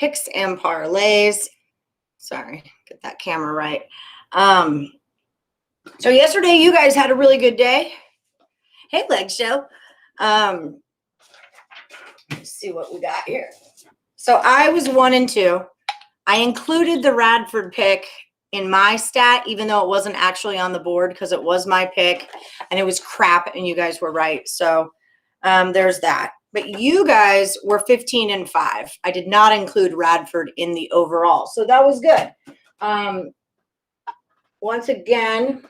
picks and parlays. Sorry, get that camera right. So yesterday you guys had a really good day. Hey, Leg Show. Let's see what we got here. So I was 1 and 2. I included the Radford pick in my stat, even though it wasn't actually on the board because it was my pick and it was crap and you guys were right. So there's that. But you guys were 15 and 5. I did not include Radford in the overall. So that was good. Once again,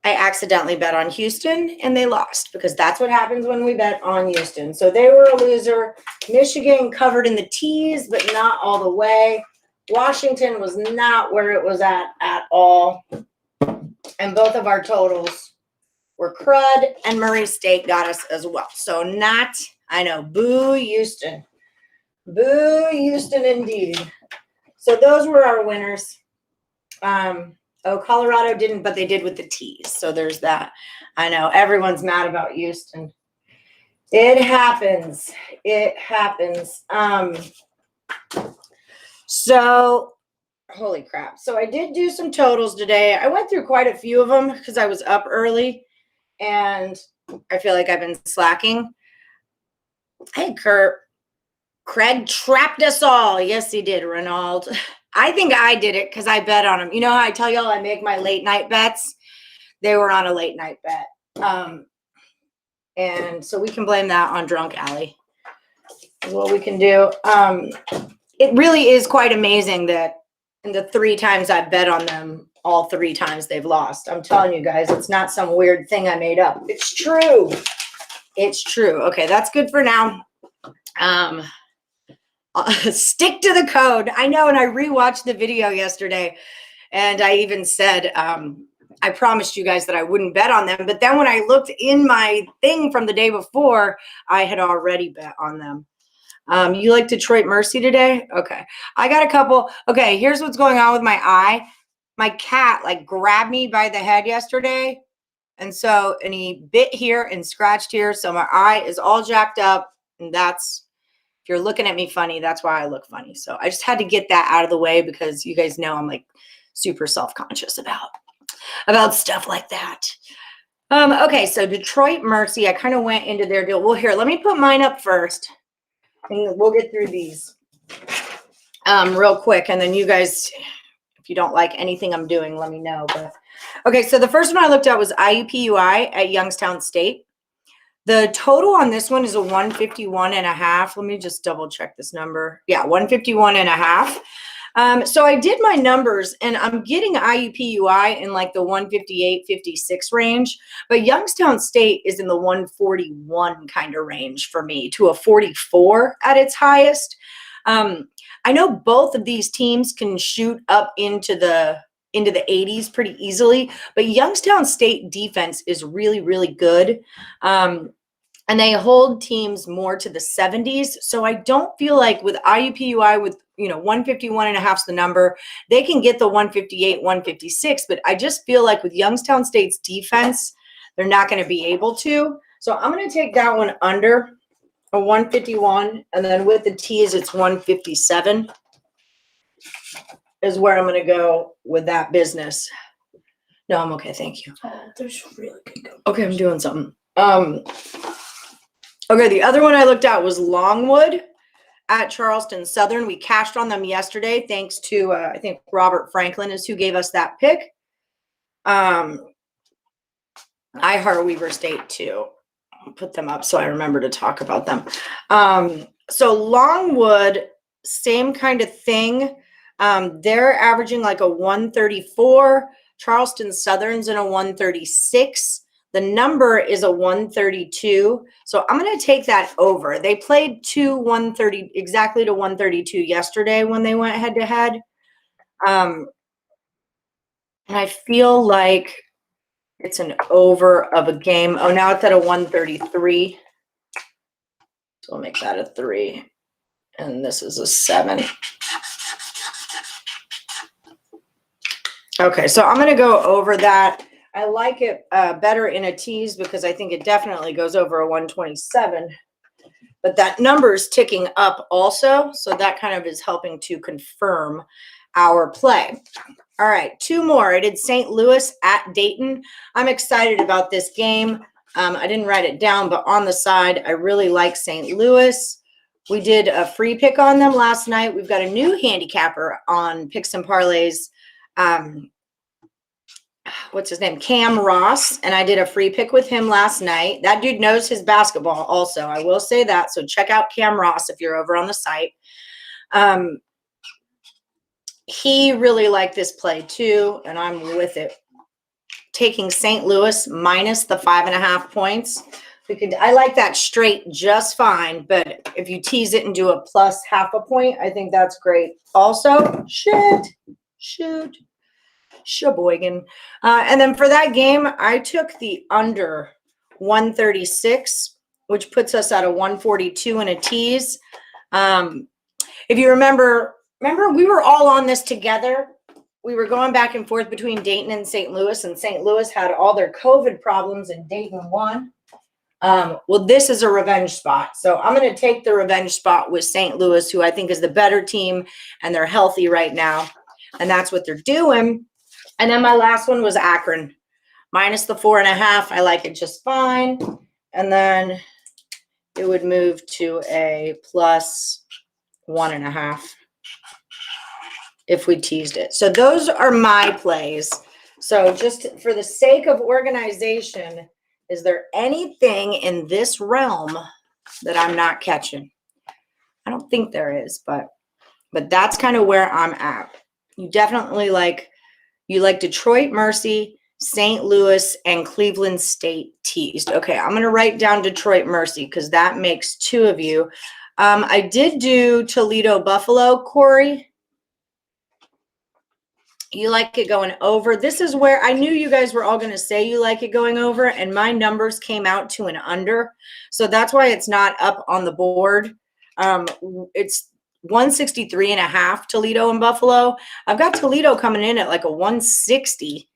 I accidentally bet on Houston and they lost because that's what happens when we bet on Houston. So they were a loser. Michigan covered in the tees, but not all the way. Washington was not where it was at all. And both of our totals were crud, and Murray State got us as well. So not, I know, boo Houston. Boo Houston indeed. So those were our winners. Colorado didn't, but they did with the tees. So there's that. I know everyone's mad about Houston. It happens. It happens. So holy crap. So I did do some totals today. I went through quite a few of them because I was up early and I feel like I've been slacking. Hey, Kurt. Craig trapped us all. Yes, he did, Ronald. I think I did it because I bet on him. You know how I tell y'all I make my late night bets? They were on a late night bet. And so we can blame that on Drunk Alley. Is what we can do. It really is quite amazing that in the 3 times I bet on them, all 3 times they've lost. I'm telling you guys, it's not some weird thing I made up. It's true. It's true. Okay, that's good for now. Stick to the code. I know, and I rewatched the video yesterday, and I even said, I promised you guys that I wouldn't bet on them. But then when I looked in my thing from the day before, I had already bet on them. You like Detroit Mercy today? Okay. I got a couple. Okay, here's what's going on with my eye. My cat like grabbed me by the head yesterday. And he bit here and scratched here. So my eye is all jacked up. And that's, if you're looking at me funny, that's why I look funny. So I just had to get that out of the way because you guys know I'm like super self-conscious about stuff like that. Okay, so Detroit Mercy, I kind of went into their deal. Well, here, let me put mine up first. And we'll get through these real quick. And then you guys, if you don't like anything I'm doing, let me know. But okay, so the first one I looked at was IUPUI at Youngstown State. The total on this one is a 151.5. Let me just double check this number. Yeah, 151.5. So I did my numbers, and I'm getting IUPUI in like the 158-56 range, but Youngstown State is in the 141 kind of range for me to a 44 at its highest. I know both of these teams can shoot up into the 80s pretty easily, but Youngstown State defense is really, really good. And they hold teams more to the 70s. So I don't feel like with IUPUI with, 151.5 is the number, they can get the 158, 156. But I just feel like with Youngstown State's defense, they're not going to be able to. So I'm going to take that one under a 151. And then with the T's, it's 157 is where I'm going to go with that business. No, I'm okay. Thank you. Oh, there's really good. Okay, I'm doing something. Okay, the other one I looked at was Longwood at Charleston Southern. We cashed on them yesterday thanks to, I think, Robert Franklin is who gave us that pick. I heart Weaver State, too. I'll put them up so I remember to talk about them. So Longwood, same kind of thing. They're averaging like a 134. Charleston Southern's in a 136. The number is a 132. So I'm going to take that over. They played exactly to 132 yesterday when they went head to head. And I feel like it's an over of a game. Oh, now it's at a 133. So we'll make that a 3. And this is a 7. Okay, so I'm going to go over that. I like it better in a tease because I think it definitely goes over a 127. but that number is ticking up also. So that kind of is helping to confirm our play. All right, 2 more. I did St. Louis at Dayton. I'm excited about this game. I didn't write it down, but on the side, I really like St. Louis. We did a free pick on them last night. We've got a new handicapper on Picks and Parlays. What's his name? Cam Ross. And I did a free pick with him last night. That dude knows his basketball also. I will say that. So check out Cam Ross if you're over on the site. He really liked this play too, and I'm with it. Taking St. Louis minus the 5.5 points. I like that straight just fine, but if you tease it and do a plus 0.5 point, I think that's great. Also, Sheboygan. And then for that game, I took the under 136, which puts us at a 142 and a tease. If you remember, we were all on this together. We were going back and forth between Dayton and St. Louis, and St. Louis had all their COVID problems, and Dayton won. Well, this is a revenge spot. So I'm going to take the revenge spot with St. Louis, who I think is the better team, and they're healthy right now. And that's what they're doing. And then my last one was Akron. Minus the 4.5. I like it just fine. And then it would move to a plus 1.5 if we teased it. So those are my plays. So just for the sake of organization, is there anything in this realm that I'm not catching? I don't think there is, but that's kind of where I'm at. You definitely like Detroit Mercy, St. Louis, and Cleveland State teased. Okay, I'm going to write down Detroit Mercy because that makes 2 of you. I did do Toledo Buffalo, Corey. You like it going over. This is where I knew you guys were all going to say you like it going over, and my numbers came out to an under. So that's why it's not up on the board. It's 163.5 Toledo and Buffalo. I've got Toledo coming in at like a 160.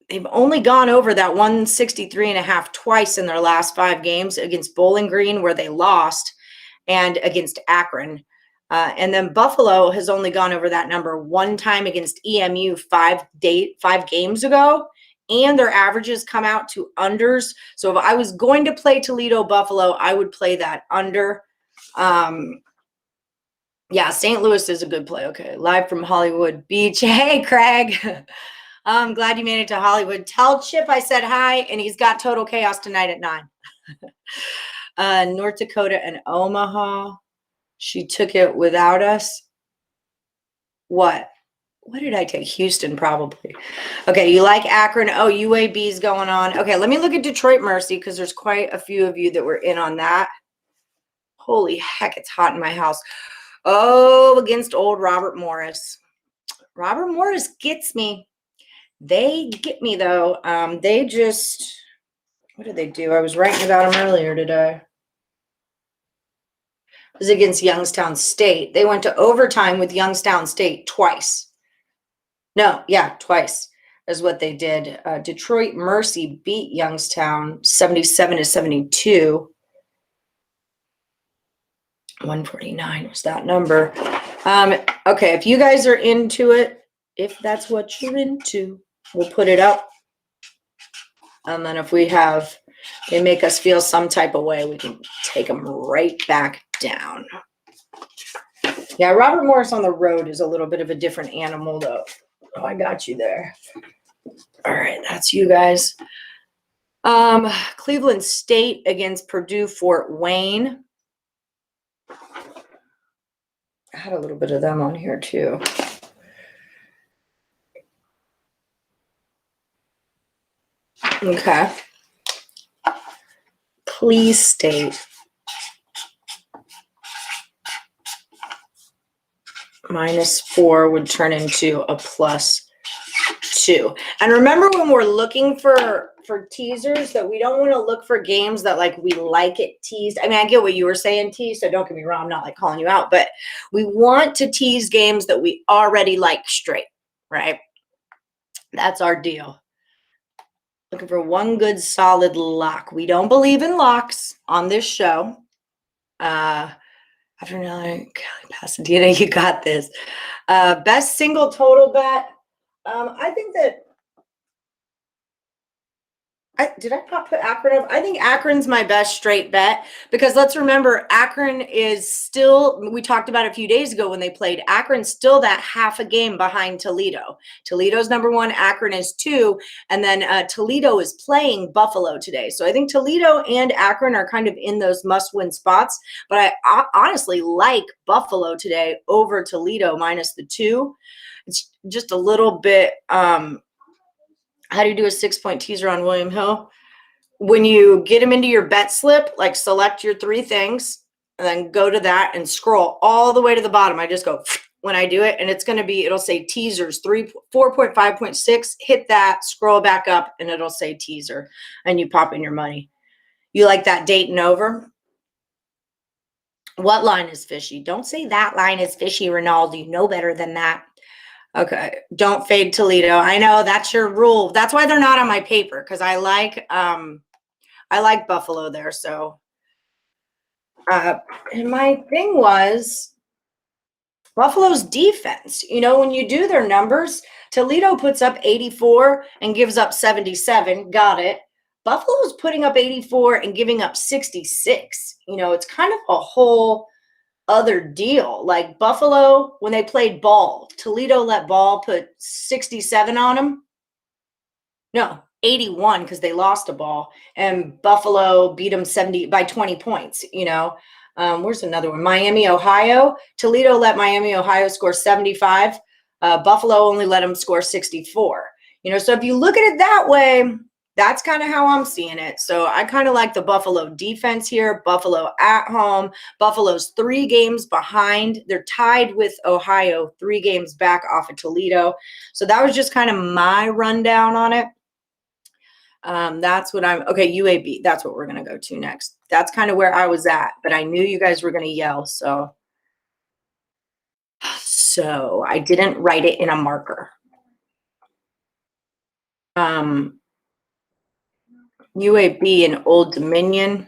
They've only gone over that 163.5 twice in their last 5 games, against Bowling Green, where they lost, and against Akron. And then Buffalo has only gone over that number 1 time against EMU 5 games ago, and their averages come out to unders. So if I was going to play Toledo Buffalo, I would play that under. Yeah, St. Louis is a good play. Okay, live from Hollywood Beach. Hey, Craig. I'm glad you made it to Hollywood. Tell Chip I said hi, and he's got Total Chaos tonight at 9. North Dakota and Omaha. She took it without us. What did I take? Houston, probably. Okay, you like Akron. Oh, UAB's going on. Okay, let me look at Detroit Mercy because there's quite a few of you that were in on that. Holy heck, it's hot in my house. Oh, against old Robert Morris. Robert Morris gets me. They get me, though. They just, what did they do? I was writing about them earlier today. It was against Youngstown State. They went to overtime with Youngstown State twice. No, yeah, twice is what they did. Detroit Mercy beat Youngstown 77-72. 149 was that number. Okay, if you guys are into it, if that's what you're into, we'll put it up. And then if they make us feel some type of way, we can take them right back down. Yeah, Robert Morris on the road is a little bit of a different animal, though. Oh, I got you there. All right, that's you guys. Cleveland State against Purdue Fort Wayne. I had a little bit of them on here, too. Okay. Please State. -4 would turn into a +2. And remember, when we're looking for teasers, that we don't want to look for games that like we like it teased. I mean, I get what you were saying, tease, so don't get me wrong, I'm not like calling you out, but we want to tease games that we already like straight, right? That's our deal. Looking for one good solid lock. We don't believe in locks on this show. After another Kelly Pasadena, you got this. Best single total bet. I think that did I not put Akron up? I think Akron's my best straight bet because let's remember Akron is still, we talked about a few days ago when they played, Akron's still that half a game behind Toledo. Toledo's number 1, Akron is 2, and then Toledo is playing Buffalo today. So I think Toledo and Akron are kind of in those must-win spots, but I honestly like Buffalo today over Toledo minus the 2. It's just a little bit, how do you do a 6-point teaser on William Hill? When you get them into your bet slip, like select your 3 things and then go to that and scroll all the way to the bottom. I just go when I do it, and it's going to be, it'll say teasers 4.5.6. Hit that, scroll back up, and it'll say teaser, and you pop in your money. You like that Dayton over? What line is fishy? Don't say that line is fishy, Ronaldo. You know better than that. Okay, don't fade Toledo. I know that's your rule. That's why they're not on my paper, because I like Buffalo there. So, and my thing was Buffalo's defense. You know, when you do their numbers, Toledo puts up 84 and gives up 77. Got it. Buffalo's putting up 84 and giving up 66. You know, it's kind of a whole other deal. Like Buffalo, when they played ball, Toledo let ball put 67 on them. No, 81 because they lost a ball, and Buffalo beat them 70 by 20 points. You know, where's another one? Miami, Ohio. Toledo let Miami, Ohio score 75. Buffalo only let them score 64. You know, so if you look at it that way, that's kind of how I'm seeing it. So I kind of like the Buffalo defense here. Buffalo at home. Buffalo's 3 games behind. They're tied with Ohio, 3 games back off of Toledo. So that was just kind of my rundown on it. That's what okay, UAB. That's what we're going to go to next. That's kind of where I was at, but I knew you guys were going to yell. So I didn't write it in a marker. UAB in Old Dominion,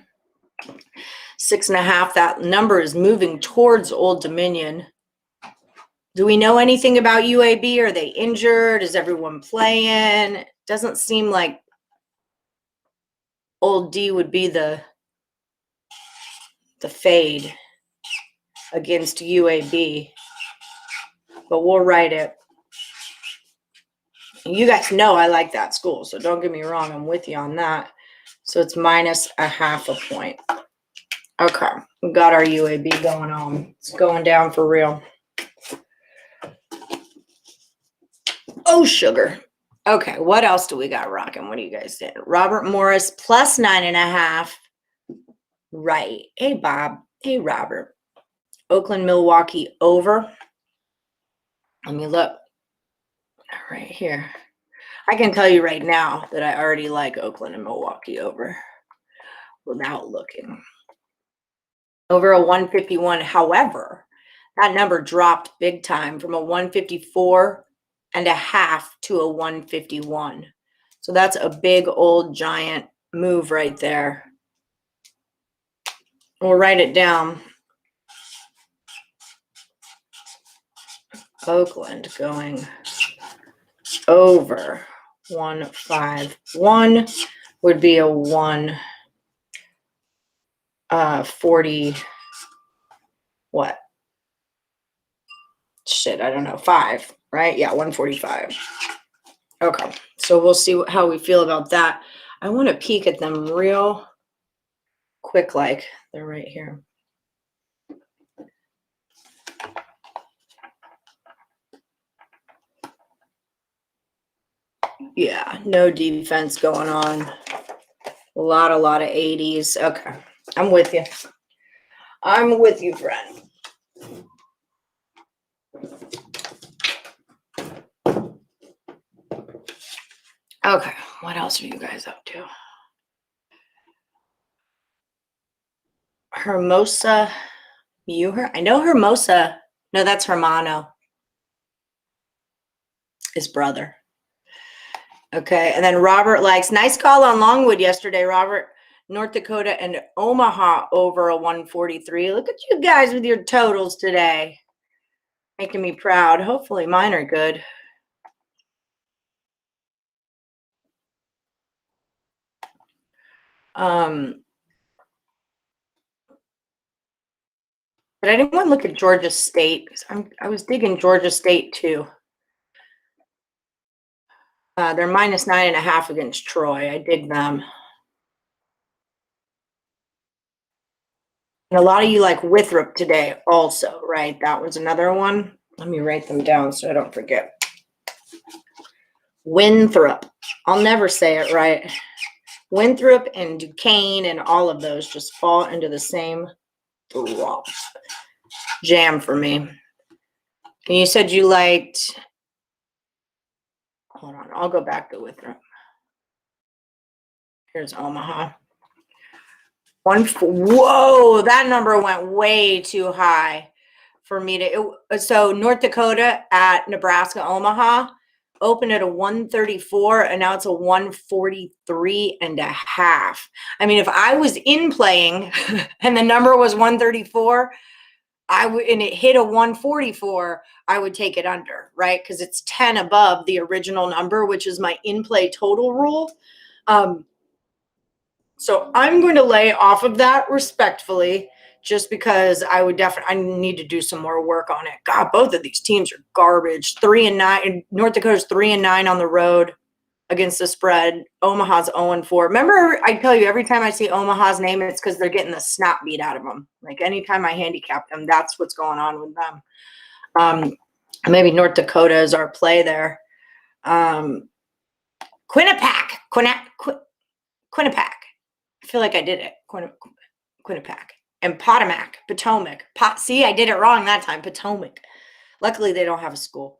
6.5. That number is moving towards Old Dominion. Do we know anything about UAB? Are they injured? Is everyone playing? Doesn't seem like Old D would be the fade against UAB, but we'll write it. You guys know I like that school, so don't get me wrong. I'm with you on that. So it's minus a half a point. Okay, we got our UAB going on. It's going down for real. Oh, sugar. Okay, what else do we got rocking? What do you guys think? Robert Morris plus 9.5. Right. Hey, Bob. Hey, Robert. Oakland, Milwaukee over. Let me look. Right here. I can tell you right now that I already like Oakland and Milwaukee over without looking. Over a 151. However, that number dropped big time from a 154.5 to a 151. So that's a big old giant move right there. We'll write it down. Oakland going over 151 would be a 140 what? Shit, I don't know. 5, right? Yeah, 145. Okay, so we'll see how we feel about that. I want to peek at them real quick, like they're right here. Yeah, no defense going on. A lot of 80s. Okay, I'm with you. I'm with you, friend. Okay, what else are you guys up to? Hermosa Muir? I know Hermosa. No, that's Hermano. His brother. Okay, and then Robert likes, nice call on Longwood yesterday, Robert. North Dakota and Omaha over a 143. Look at you guys with your totals today. Making me proud. Hopefully mine are good. But I didn't want to look at Georgia State because I was digging Georgia State too. They're minus 9.5 against Troy. I dig them. And a lot of you like Withrop today also, right? That was another one. Let me write them down so I don't forget. Winthrop. I'll never say it right. Winthrop and Duquesne and all of those just fall into the same jam for me. And you said you liked, hold on, I'll go back to Withrop. Here's Omaha. Whoa, that number went way too high for me to. So North Dakota at Nebraska Omaha opened at a 134 and now it's a 143.5. I mean, if I was in playing and the number was 134, and it hit a 144, I would take it under, right? Because it's 10 above the original number, which is my in-play total rule. So I'm going to lay off of that respectfully, just because I need to do some more work on it. God, both of these teams are garbage. 3-9. North Dakota's 3-9 on the road against the spread. Omaha's 0-4. Remember, I tell you every time I see Omaha's name, it's because they're getting the snot beat out of them. Like anytime I handicap them, that's what's going on with them. Maybe North Dakota is our play there. Quinnipiac. I feel like I did it. Quinnipiac. And Potomac. See, I did it wrong that time. Potomac. Luckily, they don't have a school.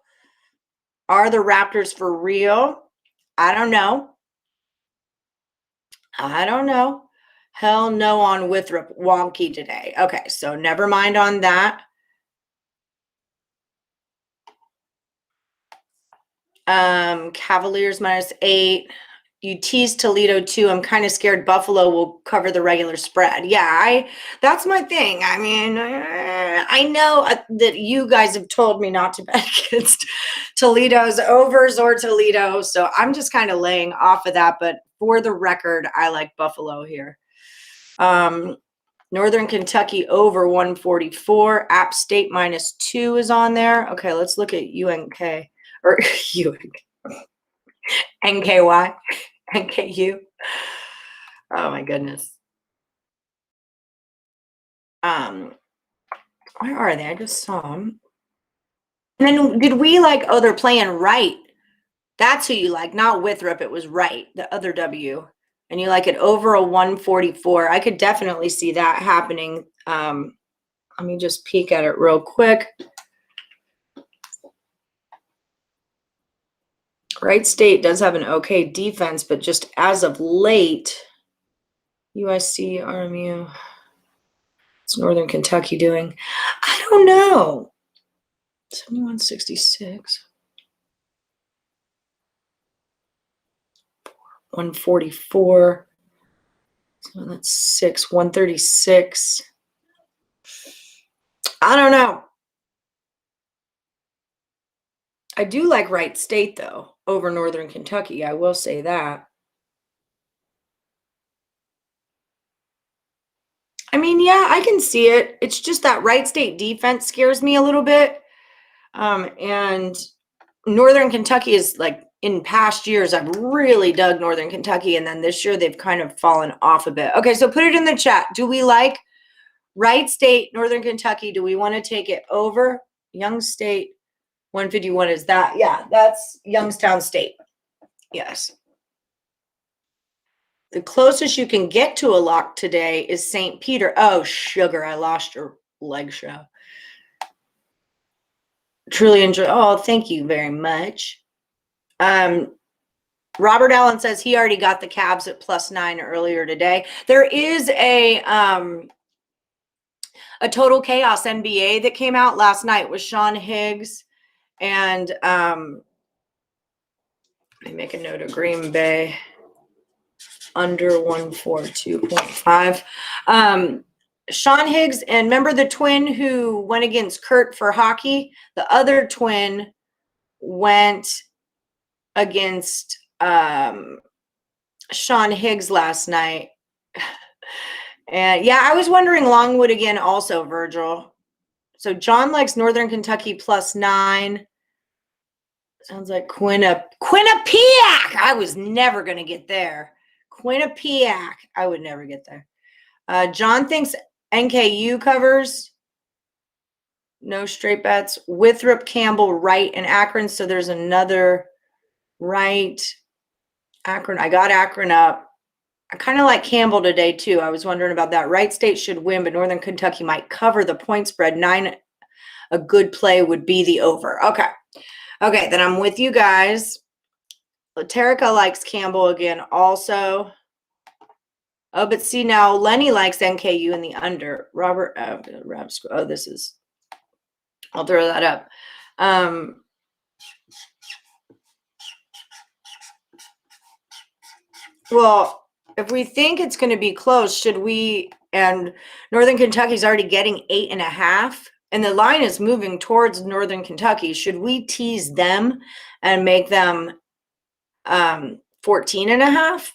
Are the Raptors for real? I don't know. Hell no on Withrop. Wonky today. Okay, so never mind on that. Cavaliers -8. You teased Toledo too. I'm kind of scared Buffalo will cover the regular spread. Yeah, that's my thing. I mean, I know that you guys have told me not to bet against Toledo's overs or Toledo, so I'm just kind of laying off of that. But for the record, I like Buffalo here. Northern Kentucky over 144. App State -2 is on there. Okay, let's look at UNK or UNK. NKY, NKU. Oh my goodness. Where are they? I just saw them. And then did we like, oh, they're playing right. That's who you like, not Withrop. It was right, the other W. And you like it over a 144. I could definitely see that happening. Let me just peek at it real quick. Wright State does have an okay defense, but just as of late, USC, RMU, what's Northern Kentucky doing? I don't know. 71.66. 144. So that's 136. I don't know. I do like Wright State, though, over Northern Kentucky. I will say that. I mean, yeah, I can see it. It's just that Wright State defense scares me a little bit. And Northern Kentucky is like, in past years, I've really dug Northern Kentucky. And then this year, they've kind of fallen off a bit. Okay, so put it in the chat. Do we like Wright State, Northern Kentucky? Do we want to take it over? Young State, 151 is that? Yeah, that's Youngstown State. Yes. The closest you can get to a lock today is St. Peter. Oh, sugar, I lost your leg show. Truly enjoy. Oh, thank you very much. Robert Allen says he already got the Cavs at +9 earlier today. There is a Total Chaos NBA that came out last night with Sean Higgs and Let me make a note of Green Bay. Under 142.5. Sean Higgs, and remember the twin who went against Kurt for hockey? The other twin went against Sean Higgs last night. And yeah, I was wondering Longwood again also, Virgil. So John likes Northern Kentucky +9. Sounds like Quinnipiac. I was never going to get there. Quinnipiac. I would never get there. John thinks NKU covers. No straight bets. Withrop, Campbell, Wright, and Akron. So there's another Wright. Akron. I got Akron up. I kind of like Campbell today, too. I was wondering about that. Wright State should win, but Northern Kentucky might cover the point spread. 9, a good play would be the over. Okay. Okay, then I'm with you guys. Terica likes Campbell again also. Oh, but see now, Lenny likes NKU in the under. Robert, oh, this is, I'll throw that up. Well, if we think it's going to be close, should we, and Northern Kentucky's already getting 8.5, and the line is moving towards Northern Kentucky, should we tease them and make them 14.5?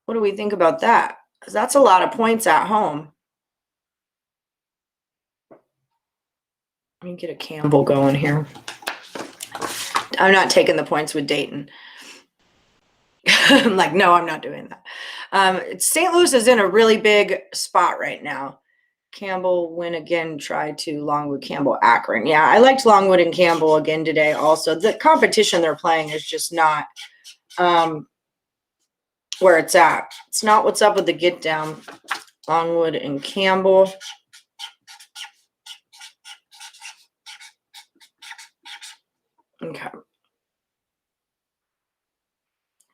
What do we think about that? Because that's a lot of points at home. Let me get a Campbell going here. I'm not taking the points with Dayton. I'm like, no, I'm not doing that. St. Louis is in a really big spot right now. Campbell win again, try to Longwood, Campbell, Akron. Yeah, I liked Longwood and Campbell again today also. The competition they're playing is just not where it's at. It's not what's up with the get down. Longwood and Campbell. Okay.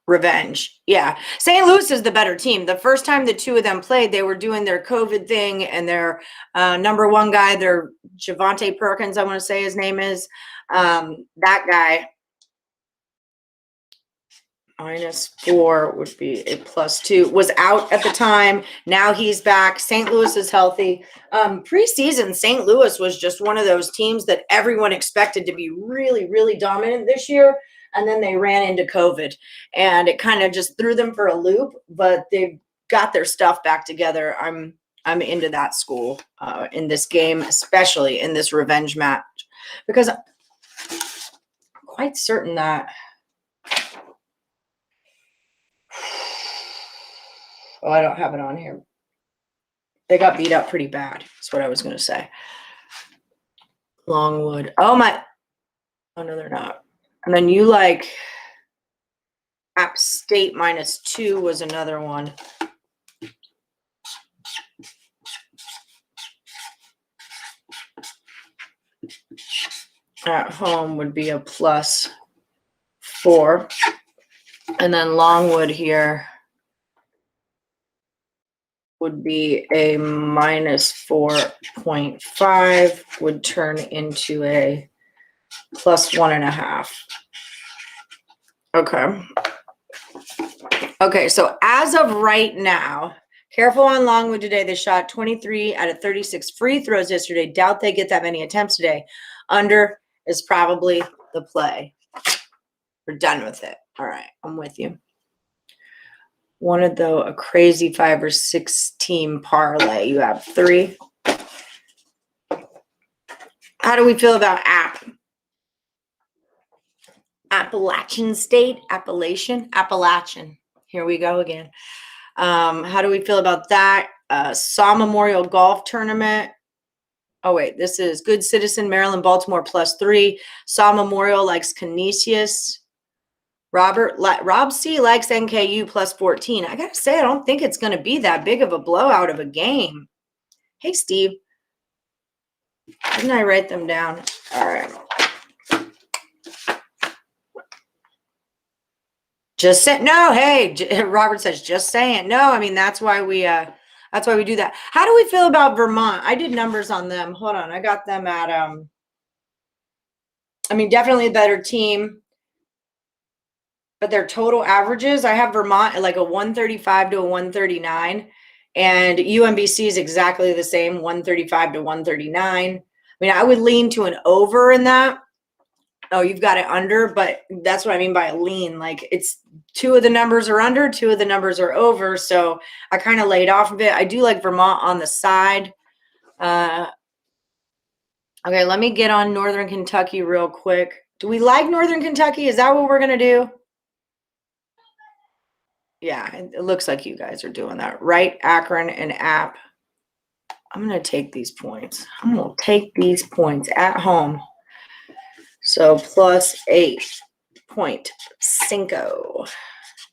Revenge. Yeah. St. Louis is the better team. The first time the two of them played, they were doing their COVID thing, and their number one guy, their Javante Perkins, I want to say his name is, that guy, -4 would be a +2, was out at the time. Now he's back. St. Louis is healthy. Preseason, St. Louis was just one of those teams that everyone expected to be really, really dominant this year. And then they ran into COVID, and it kind of just threw them for a loop, but they've got their stuff back together. I'm into that school in this game, especially in this revenge match, because I'm quite certain that oh, I don't have it on here. They got beat up pretty bad. That's what I was going to say. Longwood. Oh, my. Oh, no, they're not. And then you like App State -2 was another one. At home would be a +4. And then Longwood here would be a -4.5, would turn into a +1.5. Okay. Okay, so as of right now, careful on Longwood today. They shot 23 out of 36 free throws yesterday. Doubt they get that many attempts today. Under is probably the play. We're done with it. All right, I'm with you. Wanted, though, a crazy 5 or 6 team parlay. You have 3. How do we feel about Appalachian State? Appalachian. Here we go again. How do we feel about that? Saw Memorial Golf Tournament. Oh, wait. This is Good Citizen, Maryland, Baltimore +3. Saw Memorial likes Canisius. Rob C likes NKU +14. I got to say, I don't think it's going to be that big of a blowout of a game. Hey, Steve. Didn't I write them down? All right. Just say no. Hey, Robert says just saying. No, I mean that's why we do that. How do we feel about Vermont? I did numbers on them. Hold on, I got them at I mean definitely a better team. but their total averages, I have Vermont at like a 135 to a 139, and UMBC is exactly the same, 135 to 139. I mean, I would lean to an over in that. Oh, you've got it under, but that's what I mean by a lean. Like, it's two of the numbers are under, two of the numbers are over. So I kind of laid off of it. I do like Vermont on the side. Okay, let me get on Northern Kentucky real quick. Do we like Northern Kentucky? Is that what we're going to do? Yeah, it looks like you guys are doing that. Right, Akron and App. I'm going to take these points. I'm going to take these points at home. So plus 8.5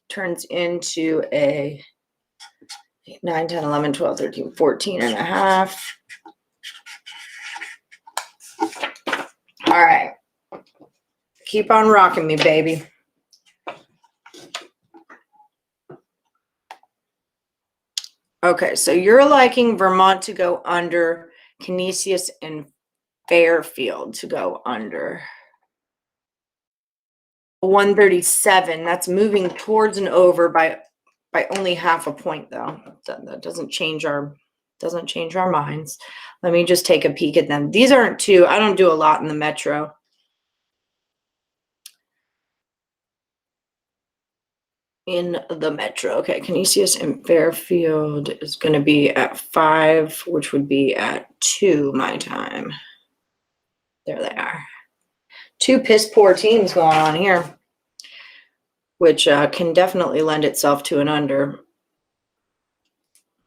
turns into a 8, 9, 10, 11, 12, 13, 14 and a half. All right. Keep on rocking me, baby. Okay, so you're liking Vermont to go under, Canisius and Fairfield to go under. 137. That's moving towards an over by only half a point, though. That doesn't change our minds. Let me just take a peek at them. These aren't too. I don't do a lot in the Metro. Okay, Canisius and Fairfield is going to be at 5, which would be at 2 my time. There they are. Two piss poor teams going on here, which can definitely lend itself to an under.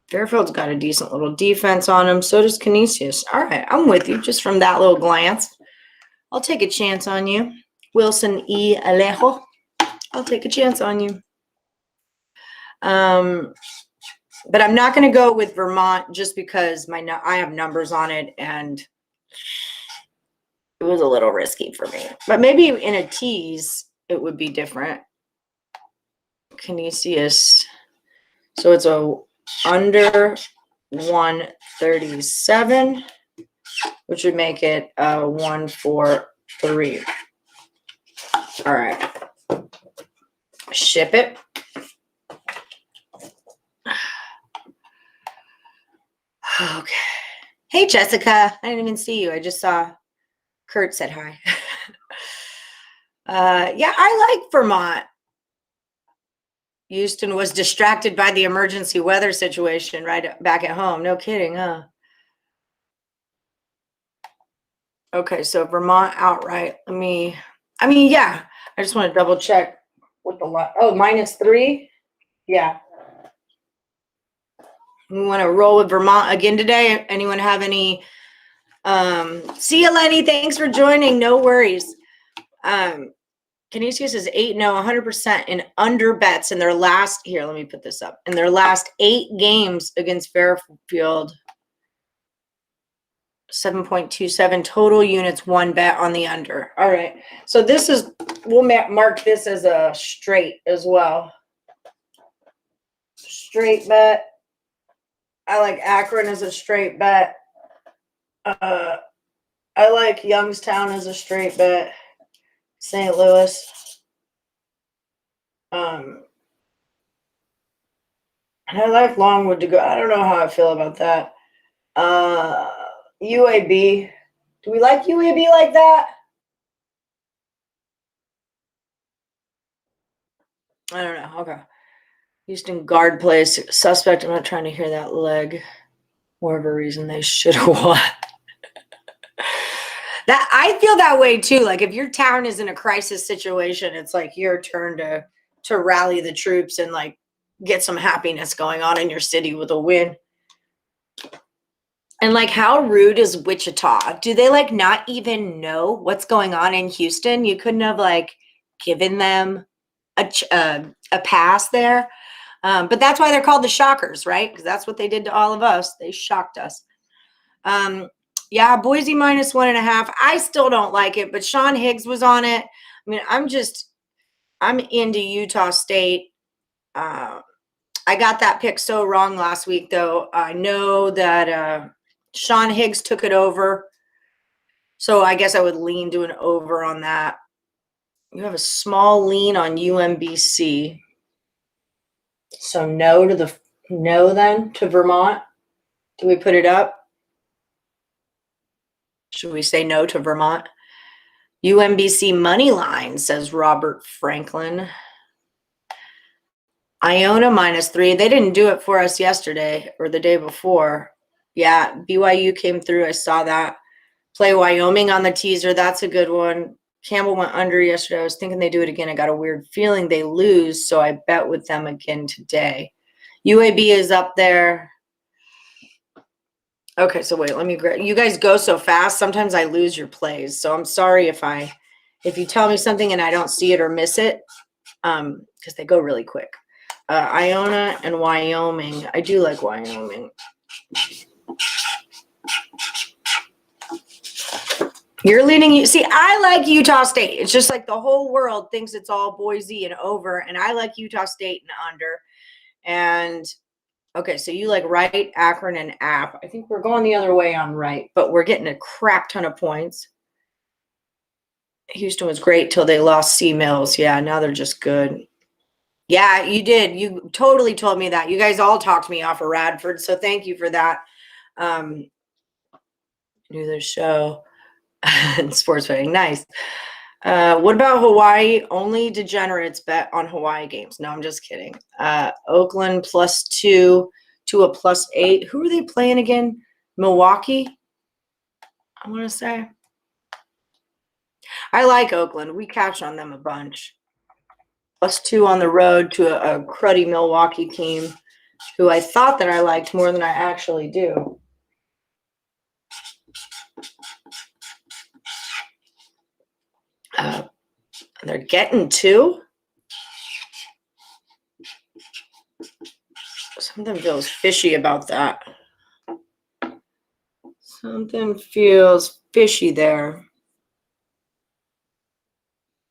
Fairfield's got a decent little defense on him. So does Canisius. All right, I'm with you just from that little glance. I'll take a chance on you. Wilson E. Alejo. I'll take a chance on you. But I'm not going to go with Vermont just because I have numbers on it, and it was a little risky for me. But maybe in a tease, it would be different. Canisius. So it's a under 137, which would make it 143. All right. Ship it. Okay. Hey, Jessica. I didn't even see you. I just saw Kurt said hi. Yeah, I like Vermont. Houston was distracted by the emergency weather situation right back at home. No kidding, huh? Okay, so Vermont outright. Yeah. I just want to double check with the line. Oh, -3? Yeah. We want to roll with Vermont again today. Anyone have any? See you, Lenny. Thanks for joining. No worries. Canisius is 8-0, 100% in under bets in their last. Here, let me put this up. In their last 8 games against Fairfield, 7.27 total units, 1 bet on the under. All right. So this is, we'll mark this as a straight as well. Straight bet. I like Akron as a straight bet. I like Youngstown as a straight bet. St. Louis. And I like Longwood to go. I don't know how I feel about that. UAB. Do we like UAB like that? I don't know. Okay. Houston guard plays suspect. I'm not trying to hear that leg. More of a reason they should have won. That I feel that way too. Like if your town is in a crisis situation, it's like your turn to rally the troops and like get some happiness going on in your city with a win. And like, how rude is Wichita? Do they like not even know what's going on in Houston? You couldn't have like given them a pass there. But that's why they're called the Shockers, right? Because that's what they did to all of us. They shocked us. Yeah, Boise -1.5. I still don't like it, but Sean Higgs was on it. I mean, I'm into Utah State. I got that pick so wrong last week, though. I know that Sean Higgs took it over. So I guess I would lean to an over on that. You have a small lean on UMBC. So no then to Vermont. Do we put it up? Should we say no to Vermont? UMBC money line, says Robert Franklin. Iona -3. They didn't do it for us yesterday or the day before. Yeah, BYU came through. I saw that. Play Wyoming on the teaser. That's a good one. Campbell went under yesterday. I was thinking they do it again. I got a weird feeling they lose, so I bet with them again today. UAB is up there. Okay, so wait, let me grab. You guys go so fast. Sometimes I lose your plays, so I'm sorry if you tell me something and I don't see it or miss it, because they go really quick. Iona and Wyoming. I do like Wyoming. You're leaning. See, I like Utah State. It's just like the whole world thinks it's all Boise and over, and I like Utah State and under. And okay, so you like Wright, Akron, and App. I think we're going the other way on Wright, but we're getting a crap ton of points. Houston was great till they lost C Mills. Yeah, now they're just good. Yeah, you did. You totally told me that. You guys all talked me off of Radford, so thank you for that. Do the show. Sports betting, nice. What about Hawaii? Only degenerates bet on Hawaii games. No, I'm just kidding. Oakland +2 to a +8. Who are they playing again? Milwaukee, I want to say. I like Oakland. We cashed on them a bunch. +2 on the road to a cruddy Milwaukee team who I thought that I liked more than I actually do. They're getting 2. Something feels fishy about that. Something feels fishy there.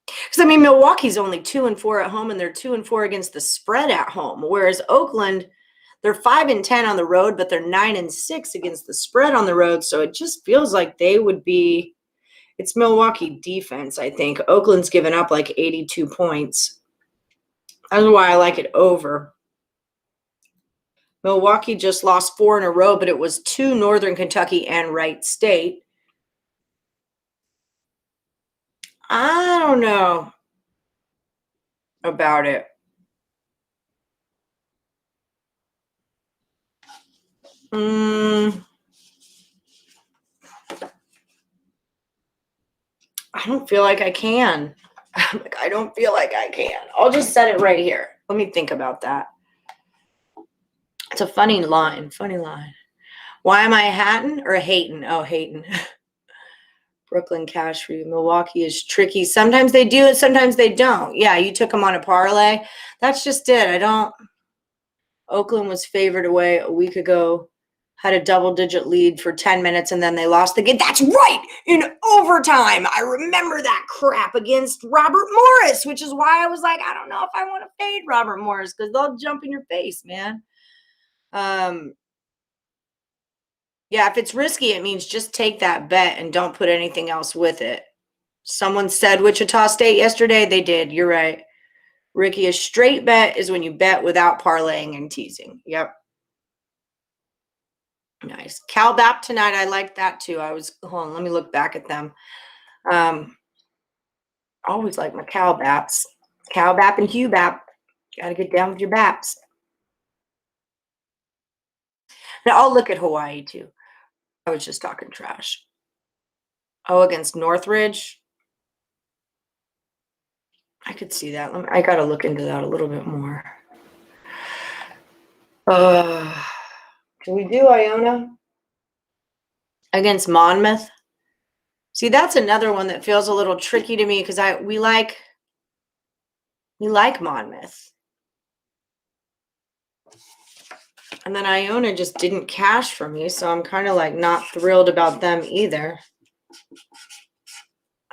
Because, I mean, Milwaukee's only 2-4 at home, and they're 2-4 against the spread at home. Whereas Oakland, they're 5-10 on the road, but they're 9-6 against the spread on the road. So it just feels like they would be – it's Milwaukee defense, I think. Oakland's given up like 82 points. That's why I like it over. Milwaukee just lost 4 in a row, but it was to Northern Kentucky and Wright State. I don't know about it. I don't feel like I can. I don't feel like I can. I'll just set it right here. Let me think about that. It's a funny line. Funny line. Why am I Hatton or Hayton? Oh, Hayton. Brooklyn cash for you. Milwaukee is tricky. Sometimes they do it. Sometimes they don't. Yeah, you took them on a parlay. That's just it. Oakland was favored away a week ago. Had a double-digit lead for 10 minutes, and then they lost the game. That's right! In overtime. I remember that crap against Robert Morris, which is why I was like, I don't know if I want to fade Robert Morris because they'll jump in your face, man. Yeah, if it's risky, it means just take that bet and don't put anything else with it. Someone said Wichita State yesterday. They did. You're right. Ricky, a straight bet is when you bet without parlaying and teasing. Yep. Nice. Cal Bap tonight. I like that too. Hold on, let me look back at them. Always like my Cal Baps. Cal Bap and Hugh Bap. Got to get down with your Baps. Now I'll look at Hawaii too. I was just talking trash. Oh, against Northridge. I could see that. I got to look into that a little bit more. Can we do Iona against Monmouth? See, that's another one that feels a little tricky to me because we like Monmouth. And then Iona just didn't cash for me, so I'm kind of like not thrilled about them either.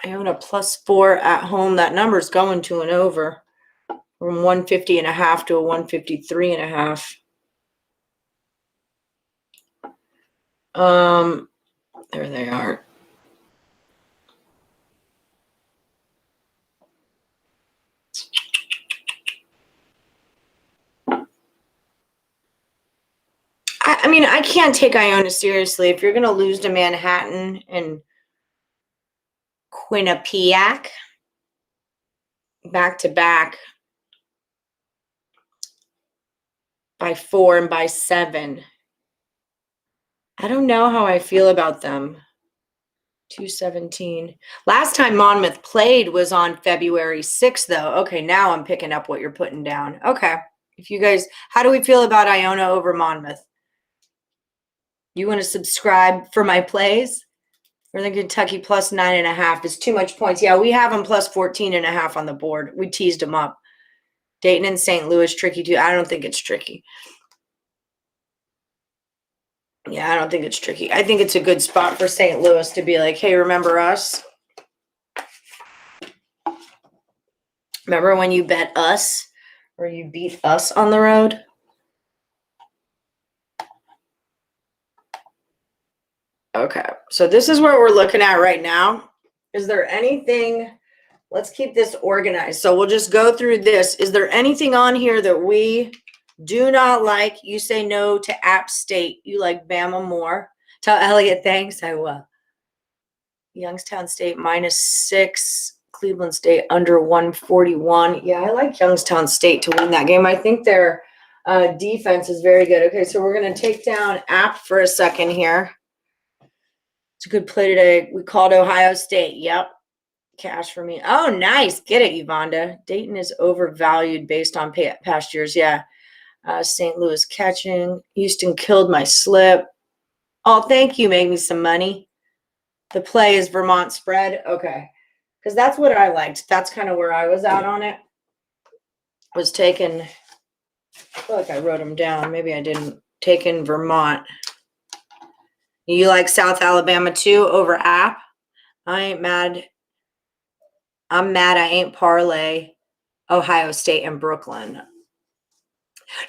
Iona +4 at home. That number's going to an over from 150.5 to a 153.5. There they are. I mean, I can't take Iona seriously. If you're going to lose to Manhattan and Quinnipiac back to back by 4 and by 7, I don't know how I feel about them. 217. Last time Monmouth played was on February 6th, though. Okay, now I'm picking up what you're putting down. Okay. If you guys, how do we feel about Iona over Monmouth? You want to subscribe for my plays? Or the Kentucky plus 9.5 is too much points. Yeah, we have them plus 14.5 on the board. We teased them up. Dayton and St. Louis tricky too. I don't think it's tricky. Yeah, I don't think it's tricky. I think it's a good spot for St. Louis to be like, hey, remember us? Remember when you bet us or you beat us on the road? Okay, so this is what we're looking at right now. Is there anything, let's keep this organized. So we'll just go through this. Is there anything on here that we do not like? You say no to App State. You like Bama more. Tell Elliot, thanks, I will. Youngstown State -6. Cleveland State under 141. Yeah, I like Youngstown State to win that game. I think their defense is very good. Okay, so we're going to take down App for a second here. It's a good play today. We called Ohio State. Yep. Cash for me. Oh, nice. Get it, Yvonda. Dayton is overvalued based on past years. Yeah. St. Louis catching. Houston killed my slip. Oh, thank you. Make me some money. The play is Vermont spread. Okay. Because that's what I liked. That's kind of where I was out on it. Was taking, I feel like I wrote them down. Maybe I didn't. Taking Vermont. You like South Alabama too over App? I ain't mad. I'm mad I ain't parlay Ohio State and Brooklyn.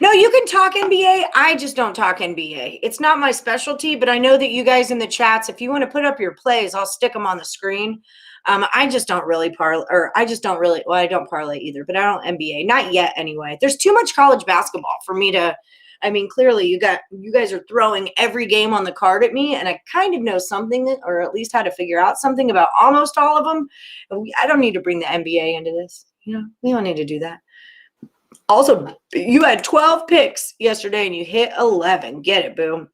No, you can talk NBA. I just don't talk NBA. It's not my specialty, but I know that you guys in the chats, if you want to put up your plays, I'll stick them on the screen. I just don't really parlay, or I just don't really, well, I don't parlay either, but I don't NBA. Not yet anyway. There's too much college basketball for me to, I mean, clearly you guys are throwing every game on the card at me, and I kind of know something, or at least how to figure out something about almost all of them. I don't need to bring the NBA into this. You know, we don't need to do that. Also, you had 12 picks yesterday and you hit 11. Get it, boo.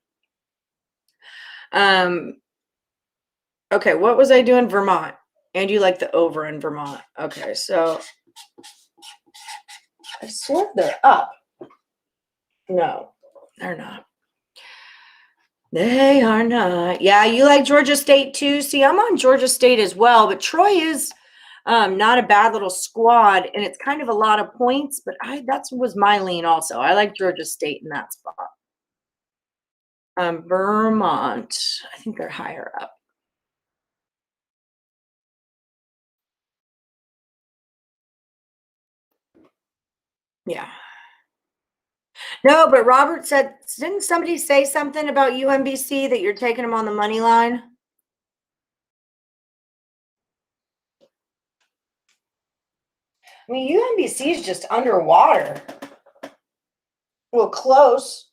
Okay, what was I doing? Vermont. And you like the over in Vermont. Okay, so I swear they're up. No, they're not. They are not. Yeah, you like Georgia State too. See, I'm on Georgia State as well, but Troy is not a bad little squad, and it's kind of a lot of points, but that was my lean also. I like Georgia State in that spot. Vermont, I think they're higher up. Yeah. No, but Robert said, didn't somebody say something about UMBC that you're taking them on the money line? I mean, UMBC is just underwater. Well, close.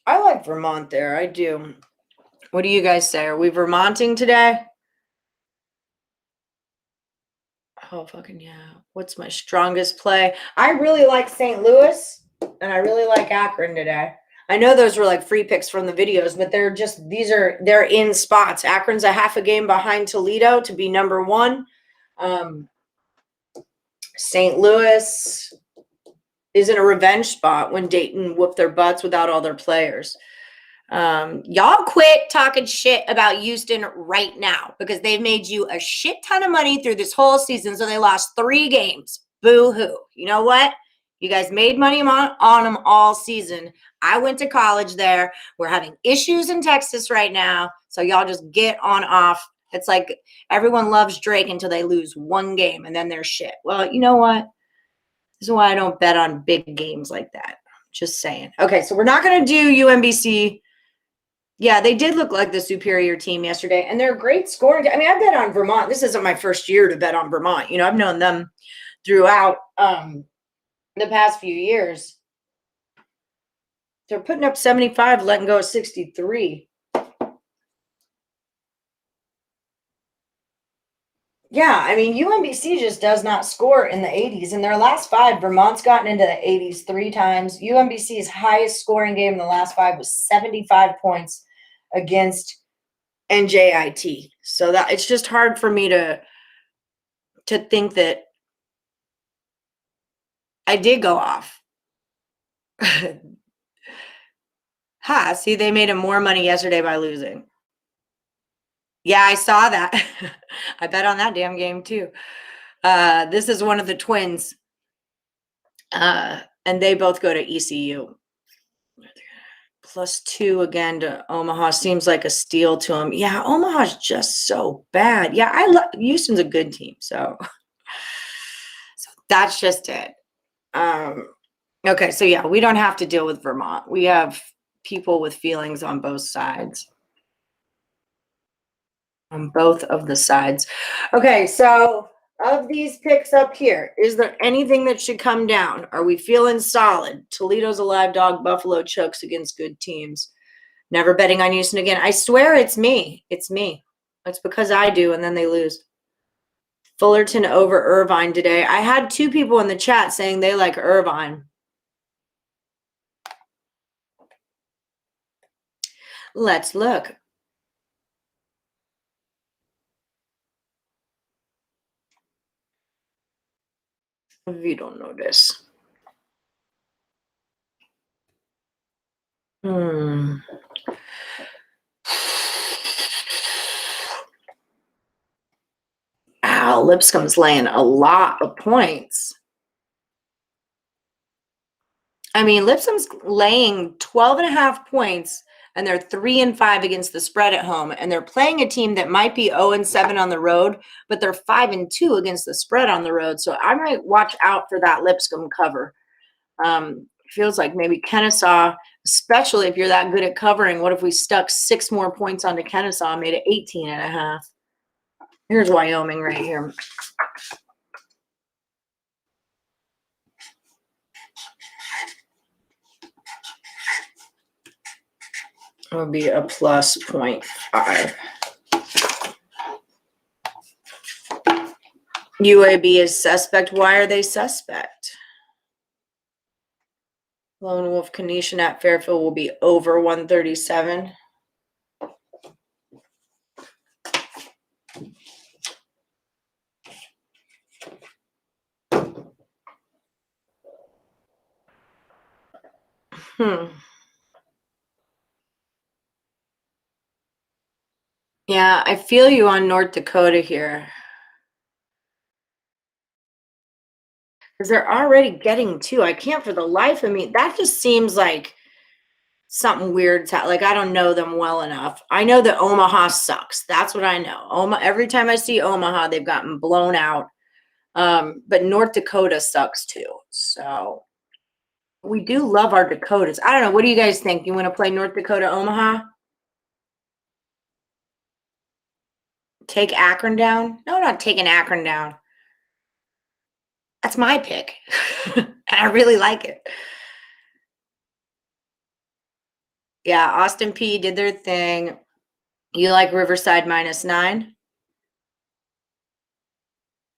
I like Vermont there. I do. What do you guys say? Are we Vermonting today? Oh, fucking yeah. What's my strongest play? I really like St. Louis, and I really like Akron today. I know those were like free picks from the videos, but they're just, they're in spots. Akron's a half a game behind Toledo to be number 1. St. Louis is in a revenge spot when Dayton whooped their butts without all their players. Y'all quit talking shit about Houston right now because they've made you a shit ton of money through this whole season. So they lost 3 games. Boo hoo. You know what? You guys made money on them all season. I went to college there. We're having issues in Texas right now. So y'all just get on off. It's like everyone loves Drake until they lose 1 game and then they're shit. Well, you know what? This is why I don't bet on big games like that. Just saying. Okay, so we're not going to do UMBC. Yeah, they did look like the superior team yesterday, and they're great scoring. I mean, I bet on Vermont. This isn't my first year to bet on Vermont. You know, I've known them throughout the past few years. They're putting up 75, letting go of 63. Yeah, I mean, UMBC just does not score in the 80s. In their last 5, Vermont's gotten into the 80s 3 times. UMBC's highest scoring game in the last 5 was 75 points against NJIT. So that it's just hard for me to think that I did go off. See, they made him more money yesterday by losing. Yeah, I saw that. I bet on that damn game too. This is one of the twins. And they both go to ECU. +2 again to Omaha seems like a steal to him. Yeah, Omaha's just so bad. Yeah, I love Houston's a good team, so that's just it. Okay, so yeah, we don't have to deal with Vermont. We have people with feelings on both sides. On both of the sides. Okay, so of these picks up here, is there anything that should come down? Are we feeling solid? Toledo's a live dog. Buffalo chokes against good teams. Never betting on Houston again. I swear it's me. It's me. It's because I do, and then they lose. Fullerton over Irvine today. I had 2 people in the chat saying they like Irvine. Let's look. If you don't know this. Ow, Lipscomb's laying a lot of points. I mean, Lipscomb's laying 12.5 points, and they're 3-5 against the spread at home. And they're playing a team that might be 0-7 on the road, but they're 5-2 against the spread on the road. So I might watch out for that Lipscomb cover. Feels like maybe Kennesaw, especially if you're that good at covering. What if we stuck 6 more points onto Kennesaw and made it 18.5? Here's Wyoming right here. It would be a +0.5. UAB is suspect. Why are they suspect? Lone Wolf Canisian at Fairfield will be over 137. Yeah, I feel you on North Dakota here. Because they're already getting 2. I can't for the life of me. That just seems like something weird. Like, I don't know them well enough. I know that Omaha sucks. That's what I know. Every time I see Omaha, they've gotten blown out. But North Dakota sucks too. So we do love our Dakotas. I don't know. What do you guys think? You want to play North Dakota, Omaha? Take Akron down? No, not taking Akron down. That's my pick. And I really like it. Yeah, Austin P did their thing. You like Riverside -9?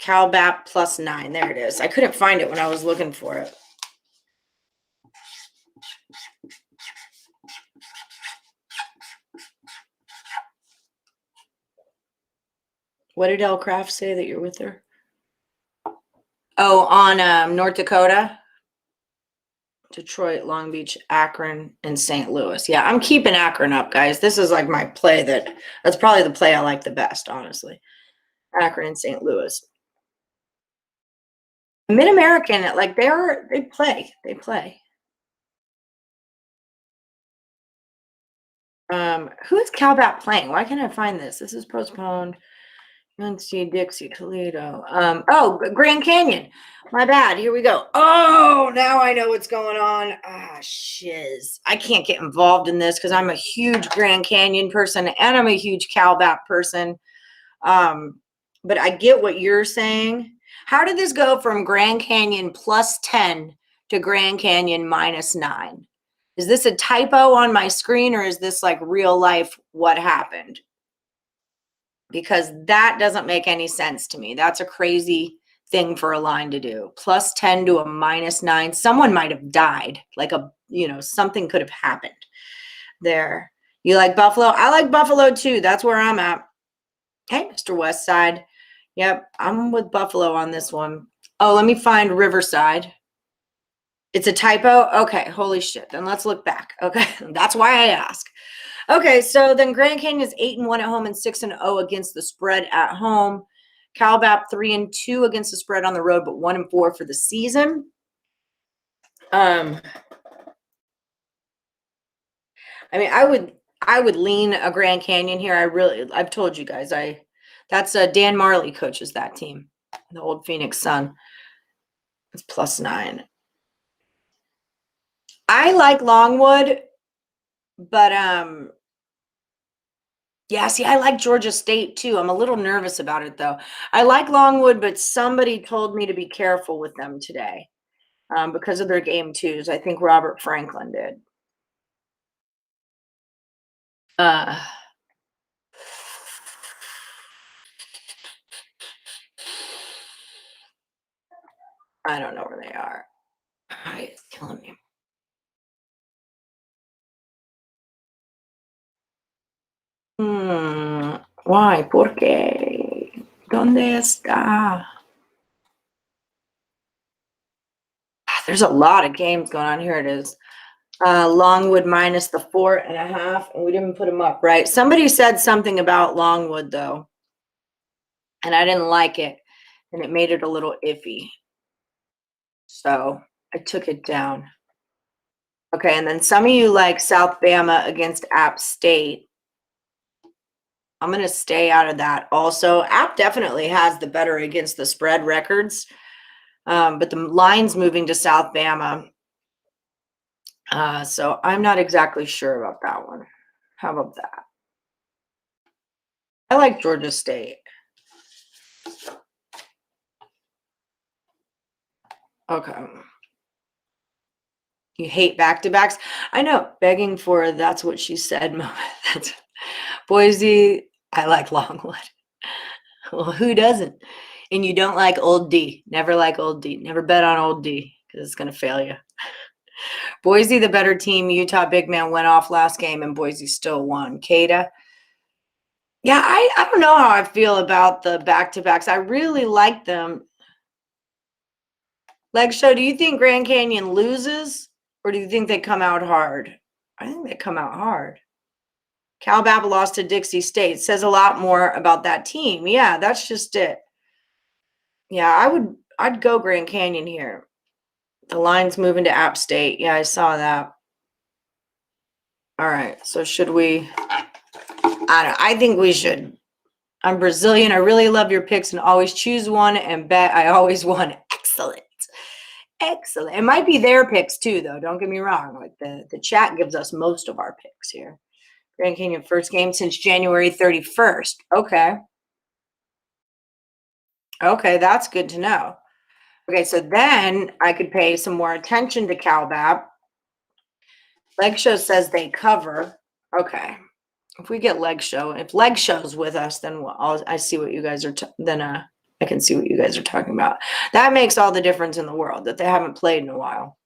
CalBap +9. There it is. I couldn't find it when I was looking for it. What did Elle Craft say that you're with her? Oh, on North Dakota? Detroit, Long Beach, Akron, and St. Louis. Yeah, I'm keeping Akron up, guys. This is like my play that's probably the play I like the best, honestly. Akron and St. Louis. Mid-American, like they play. Who is CalBap playing? Why can't I find this? This is postponed. UNC, Dixie, Toledo. Grand Canyon. My bad. Here we go. Oh, now I know what's going on. Shiz. I can't get involved in this because I'm a huge Grand Canyon person and I'm a huge CalBap person. But I get what you're saying. How did this go from Grand Canyon +10 to Grand Canyon -9? Is this a typo on my screen or is this like real life what happened? Because that doesn't make any sense to me. That's a crazy thing for a line to do. Plus 10 to a minus 9. Someone might have died. Like something could have happened there. You like Buffalo? I like Buffalo too. That's where I'm at. Hey, Mr. Westside. Yep, I'm with Buffalo on this one. Oh, let me find Riverside. It's a typo? Okay, holy shit. Then let's look back. Okay, that's why I ask. Okay, so then Grand Canyon is 8-1 at home and 6-0 against the spread at home. CalBap 3-2 against the spread on the road, but 1-4 for the season. I mean, I would lean a Grand Canyon here. I've told you guys, that's Dan Marley coaches that team, the old Phoenix Sun. It's +9. I like Longwood, but yeah, see, I like Georgia State too. I'm a little nervous about it though. I like Longwood, but somebody told me to be careful with them today because of their game twos. I think Robert Franklin did. I don't know where they are. It's killing me. Why? ¿Por qué? ¿Dónde está? There's a lot of games going on. Here it is. Longwood minus the 4.5, and we didn't put them up, right? Somebody said something about Longwood, though, and I didn't like it, and it made it a little iffy. So I took it down. Okay, and then some of you like South Bama against App State. I'm going to stay out of that. Also, App definitely has the better against the spread records, but the line's moving to South Bama. So I'm not exactly sure about that one. How about that? I like Georgia State. Okay. You hate back-to-backs? I know. Begging for that's what she said. That's Boise. I like Longwood. Well, who doesn't? And you don't like Old D. Never like Old D. Never bet on Old D because it's going to fail you. Boise, the better team. Utah big man went off last game, and Boise still won. Cada. Yeah, I don't know how I feel about the back-to-backs. I really like them. Leg Show, do you think Grand Canyon loses, or do you think they come out hard? I think they come out hard. CalBap lost to Dixie State. Says a lot more about that team. Yeah, that's just it. Yeah, I'd go Grand Canyon here. The line's moving to App State. Yeah, I saw that. All right, so should we? I think we should. I'm Brazilian. I really love your picks and always choose one and bet I always won. Excellent. Excellent. It might be their picks too, though. Don't get me wrong. Like the chat gives us most of our picks here. Grand Canyon first game since January 31st. Okay. Okay, that's good to know. Okay, so then I could pay some more attention to CalBap. Leg Show says they cover. Okay. If we get Leg Show, if Leg Show's with us, then I see what you guys are. I can see what you guys are talking about. That makes all the difference in the world that they haven't played in a while.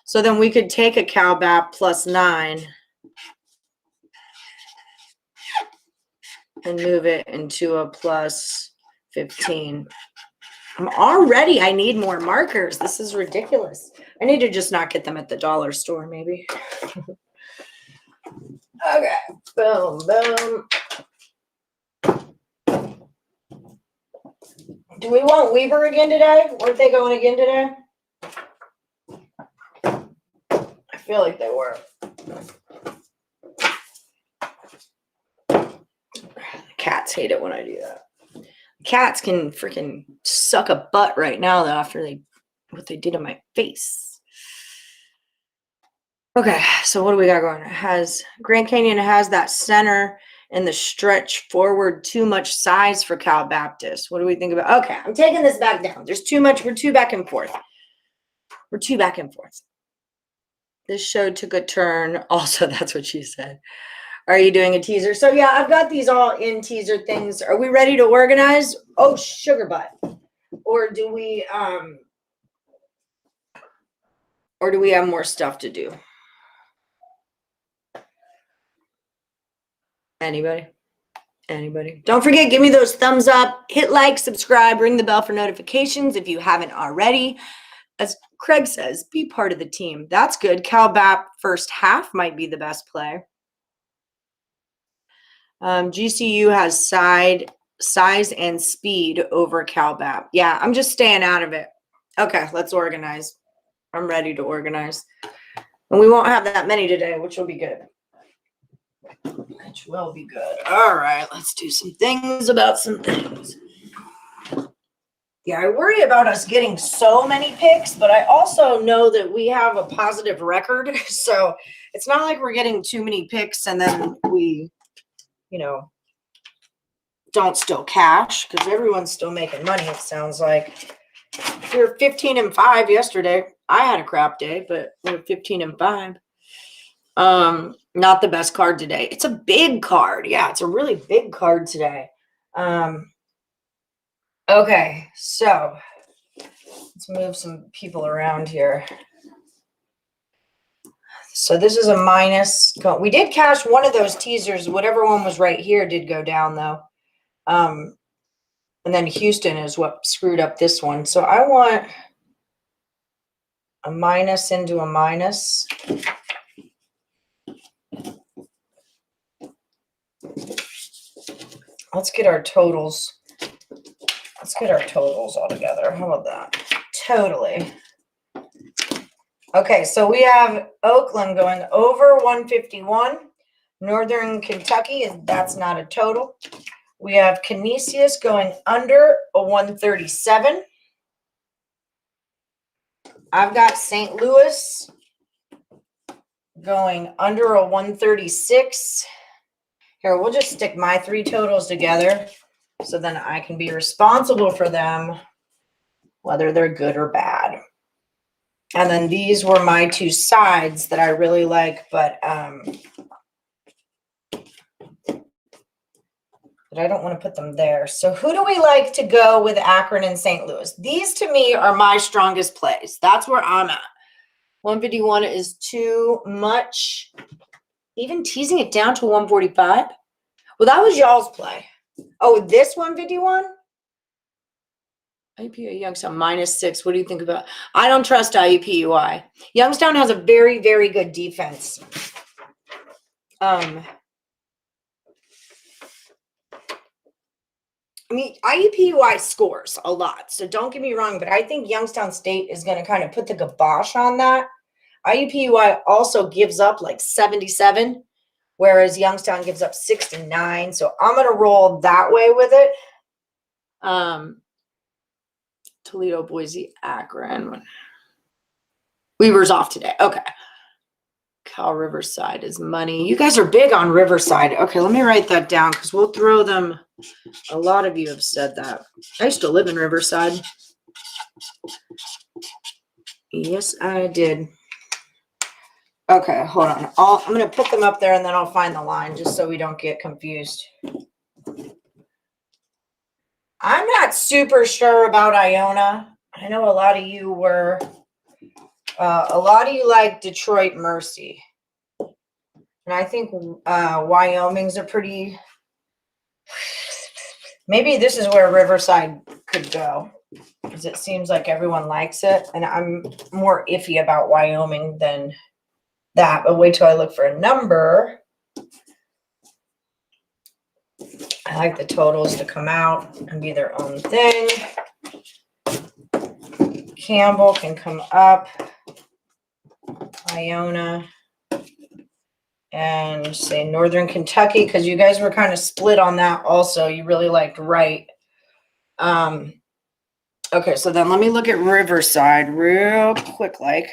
So then we could take a CalBap +9 and move it into a +15. I need more markers. This is ridiculous. I need to just not get them at the dollar store, maybe. Okay, boom, boom. Do we want Weaver again today? Weren't they going again today? I feel like they were. The cats hate it when I do that. Cats can freaking suck a butt right now, though, after what they did in my face. Okay, so what do we got going? Grand Canyon has that center and the stretch forward too much size for Cal Baptist. What do we think about? Okay, I'm taking this back down. There's too much. We're too back and forth. This show took a turn. Also, that's what she said. Are you doing a teaser? So yeah, I've got these all in teaser things. Are we ready to organize? Oh, sugar butt. Or do we have more stuff to do? Anybody? Anybody? Don't forget, give me those thumbs up, hit like, subscribe, ring the bell for notifications if you haven't already. As Craig says, be part of the team. That's good. Cal Bap first half might be the best play. GCU has size and speed over Cal Bap. Yeah, I'm just staying out of it. Okay, let's organize. I'm ready to organize. And we won't have that many today, which will be good. Which will be good. All right, let's do some things about some things. Yeah, I worry about us getting so many picks, but I also know that we have a positive record. So it's not like we're getting too many picks and then we, don't still cash, because everyone's still making money, it sounds like. We were 15-5 yesterday. I had a crap day, but we were 15-5. Not the best card today. It's a big card. Yeah, it's a really big card today. Okay, so let's move some people around here. So this is a minus. We did cash one of those teasers. Whatever one was right here did go down, though. And then Houston is what screwed up this one. So I want a minus into a minus. Let's get our totals. Let's get our totals all together. How about that? Totally. Okay, so we have Oakland going over 151. Northern Kentucky, and that's not a total. We have Canisius going under a 137. I've got St. Louis going under a 136. Here, we'll just stick my three totals together so then I can be responsible for them, whether they're good or bad. And then these were my two sides that I really like, but I don't want to put them there. So who do we like to go with Akron and St. Louis? These to me are my strongest plays. That's where I'm at. 151 is too much. Even teasing it down to 145? Well, that was y'all's play. Oh, this 151? IUPUI Youngstown -6. What do you think about? I don't trust IUPUI. Youngstown has a very, very good defense. I mean, IUPUI scores a lot, so don't get me wrong, but I think Youngstown State is going to kind of put the kibosh on that. IUPUI also gives up like 77, whereas Youngstown gives up 69, so I'm going to roll that way with it. Toledo, Boise, Akron. Weaver's off today. Okay. Cal Riverside is money. You guys are big on Riverside. Okay, let me write that down because we'll throw them. A lot of you have said that. I used to live in Riverside. Yes, I did. Okay, hold on. I'm going to put them up there and then I'll find the line just so we don't get confused. I'm not super sure about Iona. I know a lot of you were. A lot of you like Detroit Mercy. And I think Wyoming's a pretty. Maybe this is where Riverside could go, because it seems like everyone likes it. And I'm more iffy about Wyoming than that. But wait till I look for a number. I like the totals to come out and be their own thing. Campbell can come up. Iona. And say Northern Kentucky, because you guys were kind of split on that also. You really liked Wright. Okay, so then let me look at Riverside real quick like.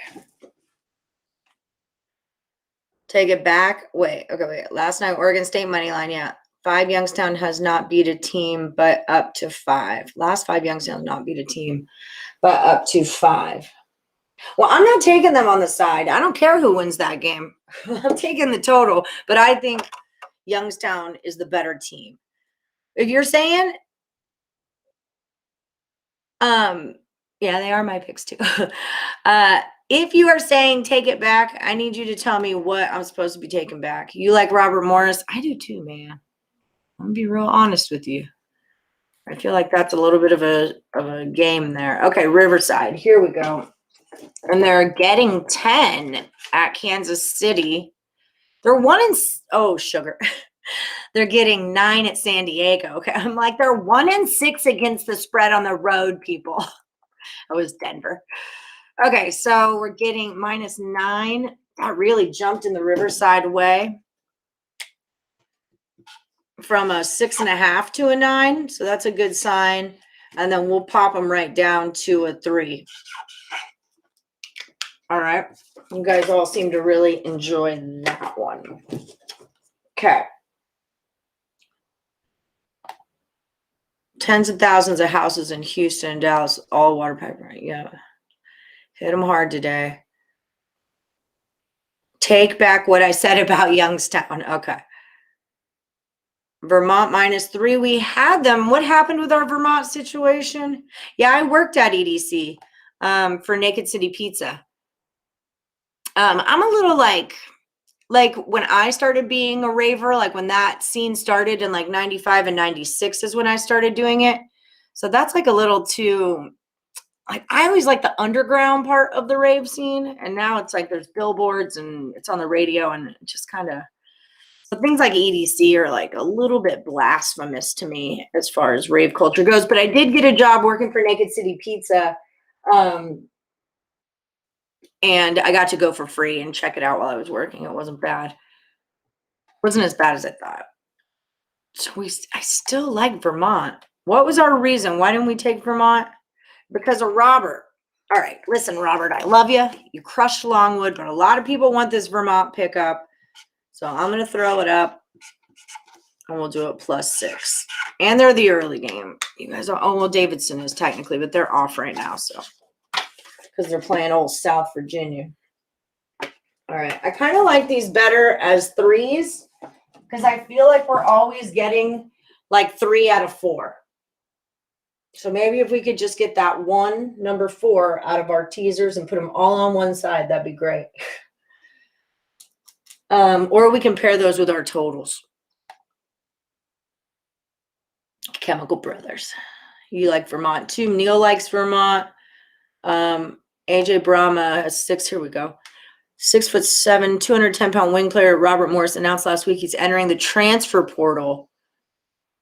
Take it back. Wait. Last night, Oregon State money line. Yeah. 5 Youngstown has not beat a team, but up to 5. Last 5 Youngstown has not beat a team, but up to 5. Well, I'm not taking them on the side. I don't care who wins that game. I'm taking the total, but I think Youngstown is the better team. If you're saying, yeah, they are my picks too. If you are saying take it back, I need you to tell me what I'm supposed to be taking back. You like Robert Morris? I do too, man. I'm gonna be real honest with you. I feel like that's a little bit of a game there. Okay, Riverside. Here we go. And they're getting 10 at Kansas City. They're 1 in sugar. They're getting 9 at San Diego. Okay, I'm like they're 1 in 6 against the spread on the road, people. It was Denver. Okay, so we're getting -9. That really jumped in the Riverside way from a 6.5 to a 9. So that's a good sign. And then we'll pop them right down to a 3. All right. You guys all seem to really enjoy that one. Okay. Tens of thousands of houses in Houston and Dallas, all water pipe, right? Yeah. Hit them hard today. Take back what I said about Youngstown. Okay. Vermont -3. We had them. What happened with our Vermont situation? Yeah, I worked at EDC for Naked City Pizza. I'm a little like when I started being a raver, like when that scene started in like 95 and 96 is when I started doing it. So that's like a little too, like I always like the underground part of the rave scene. And now it's like there's billboards and it's on the radio and it just kind of, so things like EDC are like a little bit blasphemous to me as far as rave culture goes. But I did get a job working for Naked City Pizza. And I got to go for free and check it out while I was working. It wasn't bad. It wasn't as bad as I thought. So I still like Vermont. What was our reason? Why didn't we take Vermont? Because of Robert. All right, listen, Robert, I love you. You crushed Longwood, but a lot of people want this Vermont pickup. So I'm going to throw it up, and we'll do it +6. And they're the early game. You guys are, well, Davidson is technically, but they're off right now, so because they're playing old South Virginia. All right, I kind of like these better as 3s because I feel like we're always getting like 3 out of 4. So maybe if we could just get that one number 4 out of our teasers and put them all on one side, that'd be great. Or we can pair those with our totals. Chemical Brothers. You like Vermont too. Neil likes Vermont. AJ Brahma has 6. Here we go. 6'7", 210-pound wing player Robert Morris announced last week he's entering the transfer portal.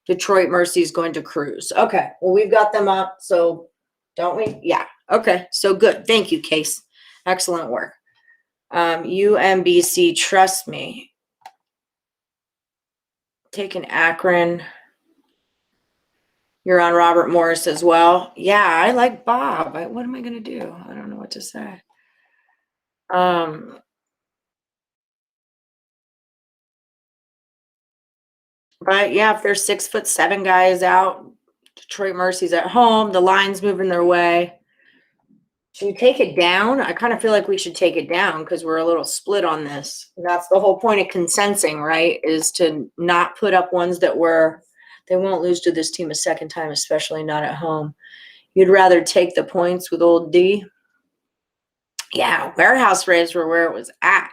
Detroit Mercy is going to cruise. Okay. Well, we've got them up. So don't we? Yeah. Okay. So good. Thank you, Case. Excellent work. UMBC, trust me. Taking Akron. You're on Robert Morris as well. Yeah, I like Bob. What am I going to do? I don't know what to say. But yeah, if there's 6'7" guys out, Detroit Mercy's at home, the line's moving their way. Should we take it down? I kind of feel like we should take it down because we're a little split on this. And that's the whole point of consensing, right? Is to not put up ones that they won't lose to this team a second time, especially not at home. You'd rather take the points with old D? Yeah, warehouse raves were where it was at.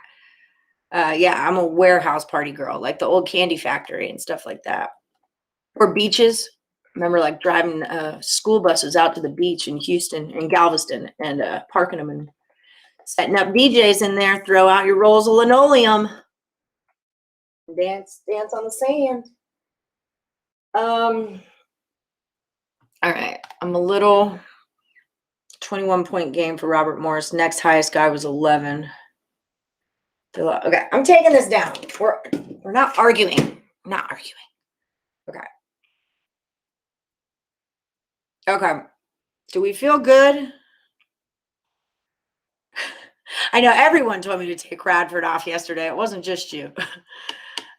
Yeah, I'm a warehouse party girl, like the old candy factory and stuff like that. Or beaches. Remember like driving school buses out to the beach in Houston and Galveston and parking them and setting up DJs in there. Throw out your rolls of linoleum. Dance on the sand. All right. I'm a little 21-point game for Robert Morris. Next highest guy was 11. Okay, I'm taking this down. We're not arguing. Not arguing. Okay. Okay. Do we feel good? I know everyone told me to take Radford off yesterday. It wasn't just you.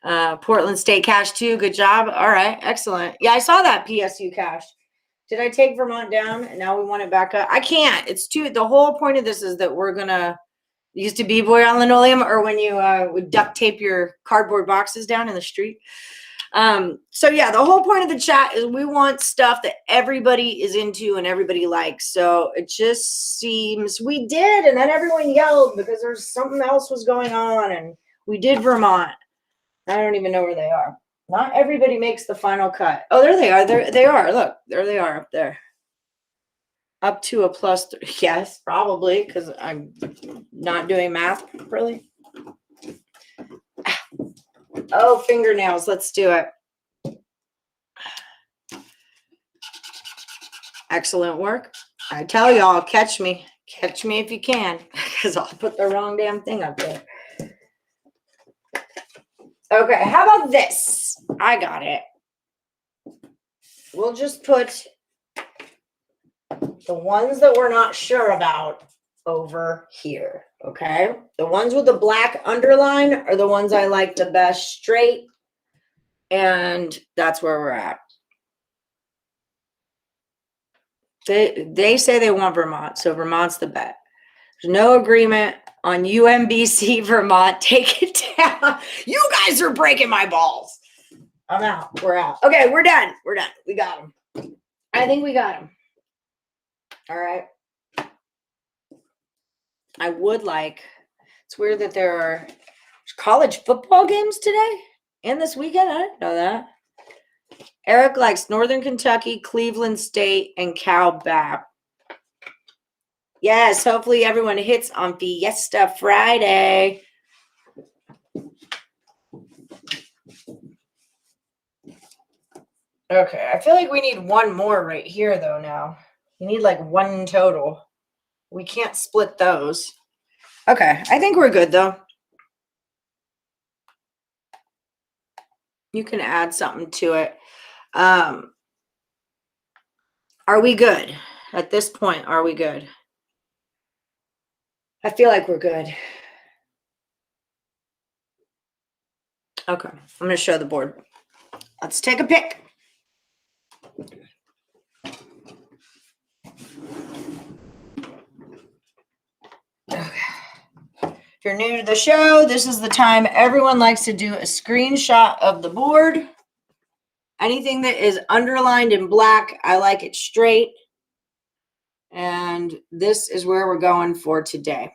Portland State cash too. Good job. All right. Excellent. Yeah, I saw that PSU cash. Did I take Vermont down and now we want it back up? I can't. It's too, the whole point of this is that we're going to use to B-boy on linoleum, or when you would duct tape your cardboard boxes down in the street. So yeah, the whole point of the chat is we want stuff that everybody is into and everybody likes. So it just seems we did, and then everyone yelled because there's something else was going on, and we did Vermont. I don't even know where they are. Not everybody makes the final cut. Oh, there they are. There they are. Look, there they are up there. Up to a +3. Yes, probably, because I'm not doing math properly. Oh, fingernails. Let's do it. Excellent work. I tell y'all, catch me. Catch me if you can, because I'll put the wrong damn thing up there. Okay, how about this? I got it. We'll just put the ones that we're not sure about over here, okay? The ones with the black underline are the ones I like the best straight, and that's where we're at. They say they want Vermont, so Vermont's the bet. There's no agreement on UMBC Vermont. Take it down. You guys are breaking my balls. I'm out. We're out. Okay, we're done. We're done. We got them. I think we got them. All right. I would like, it's weird that there are college football games today and this weekend. I didn't know that. Eric likes Northern Kentucky, Cleveland State, and Cal Bap. Yes, hopefully everyone hits on Fiesta Friday. Okay, I feel like we need one more right here, though, now. We need like one total. We can't split those. Okay, I think we're good, though. You can add something to it. Are we good? At this point, are we good? I feel like we're good. Okay, I'm going to show the board. Let's take a pick. Okay. If you're new to the show, this is the time everyone likes to do a screenshot of the board. Anything that is underlined in black, I like it straight. And this is where we're going for today.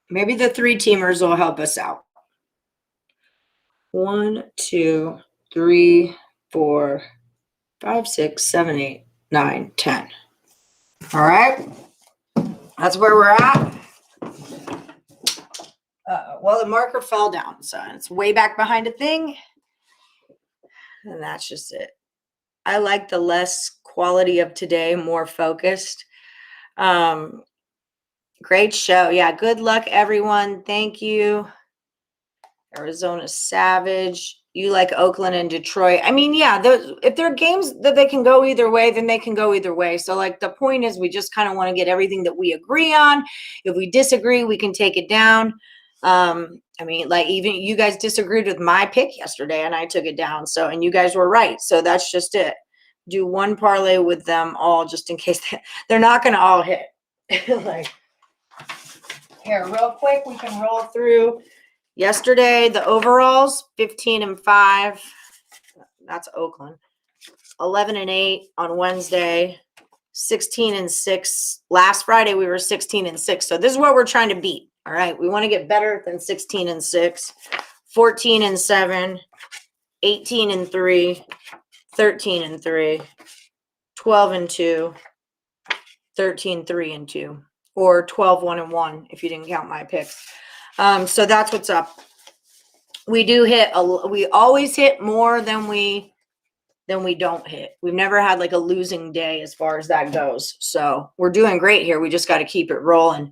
Maybe the 3-teamers will help us out. 1, 2, 3, 4, 5, 6, 7, 8, 9, 10. All right. That's where we're at. Well, the marker fell down, so it's way back behind a thing. And that's just it. I like the less quality of today, more focused. Great show. Yeah, good luck, everyone. Thank you. Arizona Savage. You like Oakland and Detroit. I mean, yeah, if there are games that they can go either way, then they can go either way. So, like, the point is we just kind of want to get everything that we agree on. If we disagree, we can take it down. I mean, like, even you guys disagreed with my pick yesterday and I took it down. So, and you guys were right. So that's just it. Do one parlay with them all just in case they're not going to all hit. Like, here, real quick, we can roll through. Yesterday, the overalls, 15-5. That's Oakland. 11-8 on Wednesday. 16-6. Last Friday, we were 16-6. So this is what we're trying to beat. All right. We want to get better than 16-6. 14-7. 18-3. 13-3. 12-2. 13-3-2. Or 12-1-1 if you didn't count my picks. So that's what's up. We do hit we always hit more than we don't hit. We've never had like a losing day as far as that goes. So we're doing great here. We just got to keep it rolling.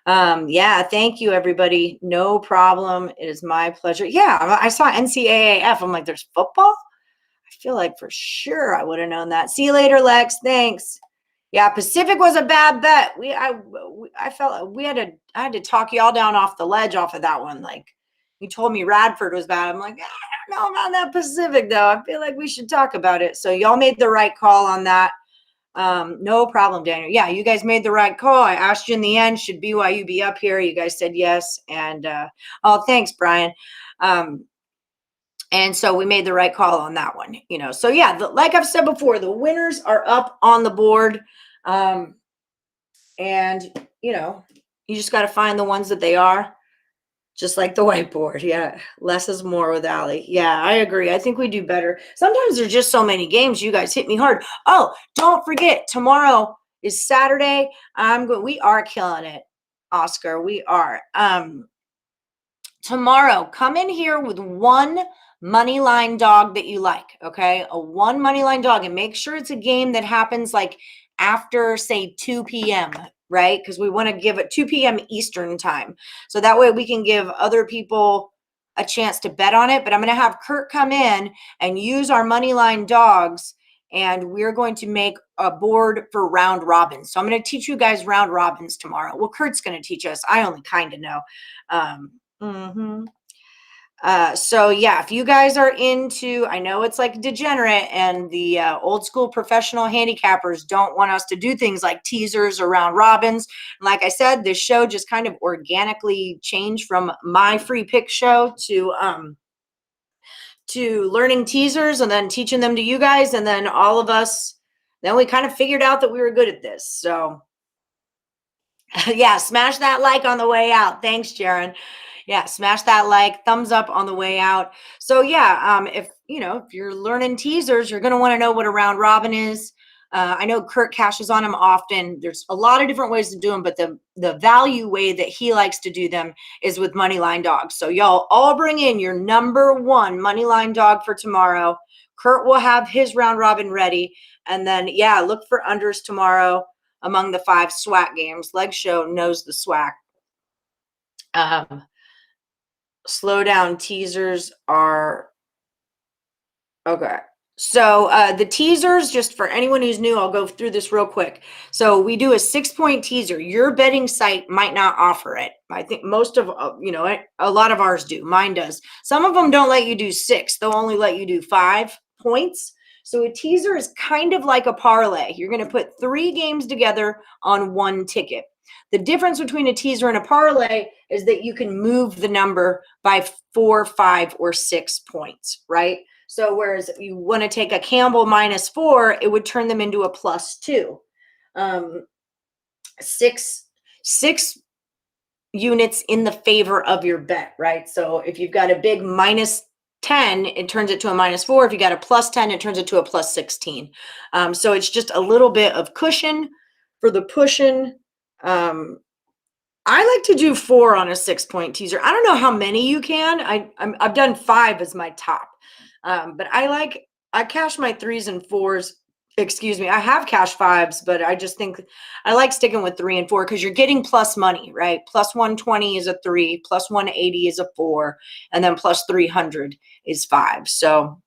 Yeah, thank you, everybody. No problem. It is my pleasure. Yeah, I saw NCAAF. I'm like, there's football? I feel like for sure I would have known that. See you later, Lex. Thanks. Yeah, Pacific was a bad bet. I felt I had to talk y'all down off the ledge off of that one. Like, you told me Radford was bad. I'm like, I don't know about that Pacific though. I feel like we should talk about it. So y'all made the right call on that. No problem, Daniel. Yeah, you guys made the right call. I asked you in the end, should BYU be up here? You guys said yes. And oh, thanks, Brian. And so we made the right call on that one, So yeah, like I've said before, the winners are up on the board. And you just got to find the ones that they are. Just like the whiteboard. Yeah. Less is more with Allie. Yeah, I agree. I think we do better. Sometimes there's just so many games. You guys hit me hard. Oh, don't forget, tomorrow is Saturday. We are killing it, Oscar. We are. Tomorrow, come in here with one money line dog that you like. Okay. A one money line dog, and make sure it's a game that happens like after, say, 2 p.m., right? Because we want to give it 2 p.m. Eastern time. So that way we can give other people a chance to bet on it. But I'm going to have Kurt come in and use our money line dogs, and we're going to make a board for round robins. So I'm going to teach you guys round robins tomorrow. Well, Kurt's going to teach us. I only kind of know. So yeah, if you guys are into, I know it's like degenerate, and the old school professional handicappers don't want us to do things like teasers or round robins. And like I said, this show just kind of organically changed from my free pick show to learning teasers and then teaching them to you guys. And then all of us, then we kind of figured out that we were good at this. So yeah, smash that like on the way out. Thanks, Jaron. Yeah, smash that like, thumbs up on the way out. So yeah, if you're learning teasers, you're going to want to know what a round robin is. I know Kurt cashes on them often. There's a lot of different ways to do them, but the value way that he likes to do them is with money line dogs. So y'all all bring in your number one money line dog for tomorrow. Kurt will have his round robin ready. And then, yeah, look for unders tomorrow among the 5 SWAC games. Leg Show knows the SWAC. Slow down teasers are okay. So the teasers, just for anyone who's new, I'll go through this real quick. So we do a 6-point teaser. Your betting site might not offer it. I think most of, a lot of ours do. Mine does. Some of them don't let you do 6. They'll only let you do 5 points. So a teaser is kind of like a parlay. You're going to put 3 games together on 1 ticket. The difference between a teaser and a parlay is that you can move the number by 4, 5, or 6 points, right? So whereas if you want to take a Campbell -4, it would turn them into a +2. 6 units in the favor of your bet, right? So if you've got a big -10, it turns it to a -4. If you got a +10, it turns it to a +16. So it's just a little bit of cushion for the pushing. I like to do 4 on a 6-point teaser. I don't know how many you can. I've done 5 as my top. But I cash my 3s and 4s. Excuse me. I have cash 5s, but I just think I like sticking with 3 and 4 because you're getting plus money, right? Plus 120 is a 3, plus 180 is a 4, and then plus 300 is 5. So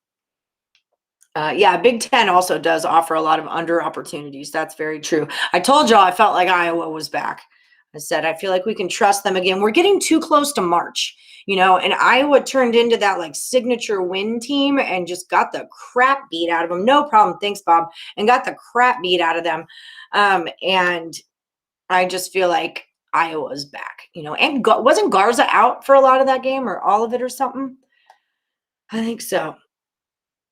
yeah, Big Ten also does offer a lot of under opportunities. That's very true. I told y'all I felt like Iowa was back. I said, I feel like we can trust them again. We're getting too close to March, and Iowa turned into that like signature win team and just got the crap beat out of them. No problem. Thanks, Bob. And got the crap beat out of them. And I just feel like Iowa's back, and wasn't Garza out for a lot of that game or all of it or something? I think so.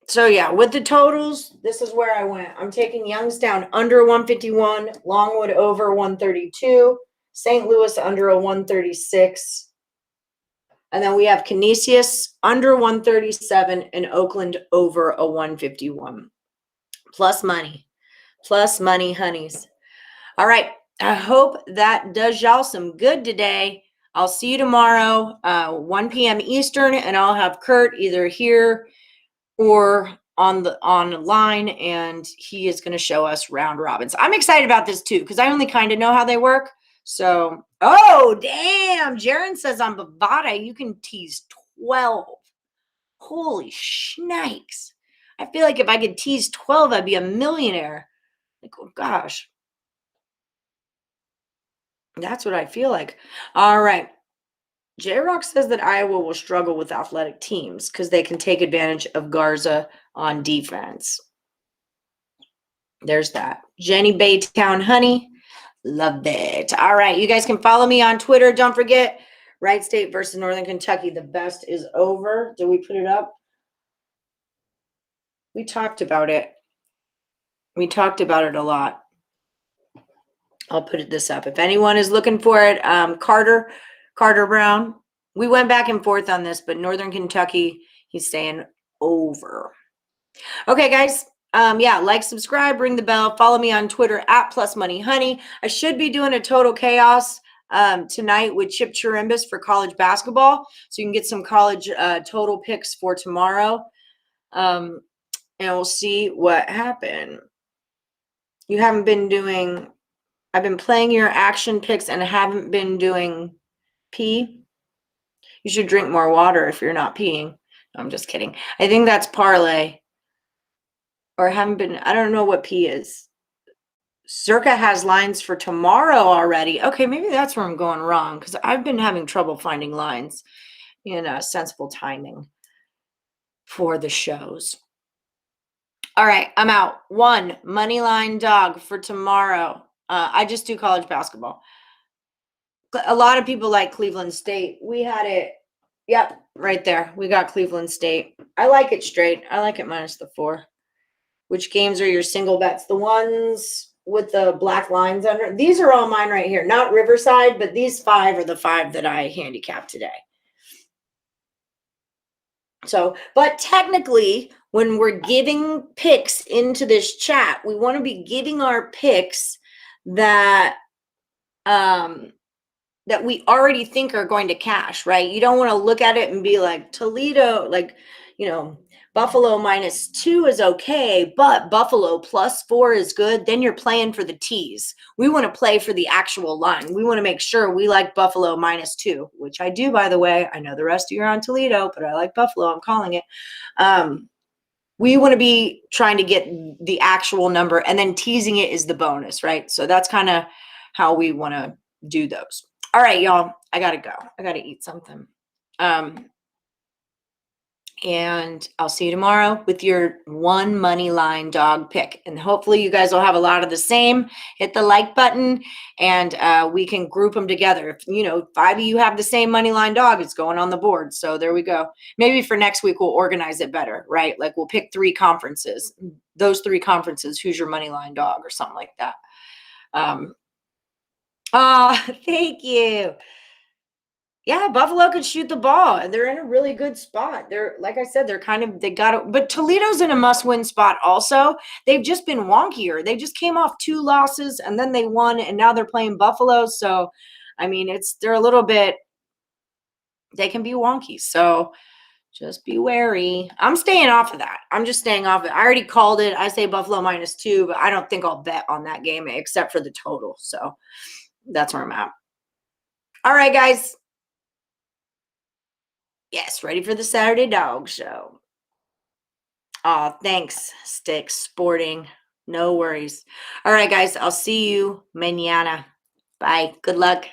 So yeah, with the totals, this is where I went. I'm taking Youngstown under 151, Longwood over 132, St. Louis under a 136. And then we have Canisius under 137 and Oakland over a 151. Plus money, honeys. All right. I hope that does y'all some good today. I'll see you tomorrow, 1 p.m. Eastern, and I'll have Kurt either here or online, and he is going to show us round robins. I'm excited about this too because I only kind of know how they work. So, oh damn! Jaron says on Bovada you can tease 12. Holy shnikes! I feel like if I could tease 12, I'd be a millionaire. Like, oh gosh, that's what I feel like. All right. J-Rock says that Iowa will struggle with athletic teams because they can take advantage of Garza on defense. There's that. Jenny Baytown Honey. Love it. All right. You guys can follow me on Twitter. Don't forget, Wright State versus Northern Kentucky. The best is over. Did we put it up? We talked about it. We talked about it a lot. I'll put this up. If anyone is looking for it, Carter Brown. We went back and forth on this, but Northern Kentucky, he's saying over. Okay, guys. Yeah, like, subscribe, ring the bell, follow me on Twitter at +moneyhoney. I should be doing a total chaos tonight with Chip Chirimbus for college basketball, so you can get some college total picks for tomorrow, and we'll see what happened. You haven't been doing. I've been playing your action picks and haven't been doing pee. You should drink more water if you're not peeing. No, I'm just kidding. I think that's parlay. Or haven't been, I don't know what P is. Circa has lines for tomorrow already. Okay, maybe that's where I'm going wrong because I've been having trouble finding lines in sensible timing for the shows. All right, I'm out. 1 money line dog for tomorrow. I just do college basketball. A lot of people like Cleveland State. We had it. Yep, right there. We got Cleveland State. I like it straight. I like it minus the 4. Which games are your single bets? The ones with the black lines under. These are all mine right here. Not Riverside, but these 5 are the 5 that I handicapped today. So, but technically, when we're giving picks into this chat, we want to be giving our picks that that we already think are going to cash, right? You don't want to look at it and be like Toledo, like, you know, Buffalo -2 is okay, but Buffalo +4 is good. Then you're playing for the tees. We want to play for the actual line. We want to make sure we like Buffalo -2, which I do, by the way. I know the rest of you are on Toledo, but I like Buffalo. I'm calling it. We want to be trying to get the actual number, and then teasing it is the bonus, right? So that's kind of how we want to do those. All right, y'all, I got to go. I got to eat something. And I'll see you tomorrow with your 1 money line dog pick. And hopefully you guys will have a lot of the same. Hit the like button and we can group them together. If, you know, 5 of you have the same money line dog, it's going on the board. So there we go. Maybe for next week, we'll organize it better, right? Like we'll pick 3 conferences. Those 3 conferences, who's your money line dog or something like that. Thank you. Yeah, Buffalo could shoot the ball, and they're in a really good spot. They're, like I said, they got it. But Toledo's in a must-win spot also. They've just been wonkier. They just came off 2 losses, and then they won, and now they're playing Buffalo. So, I mean, they're a little bit, they can be wonky. So just be wary. I'm staying off of that. I'm just staying off of it. I already called it. I say Buffalo -2, but I don't think I'll bet on that game except for the total. So that's where I'm at. All right, guys. Yes, ready for the Saturday Dog Show. Oh, thanks, Sticks Sporting. No worries. All right, guys, I'll see you mañana. Bye. Good luck.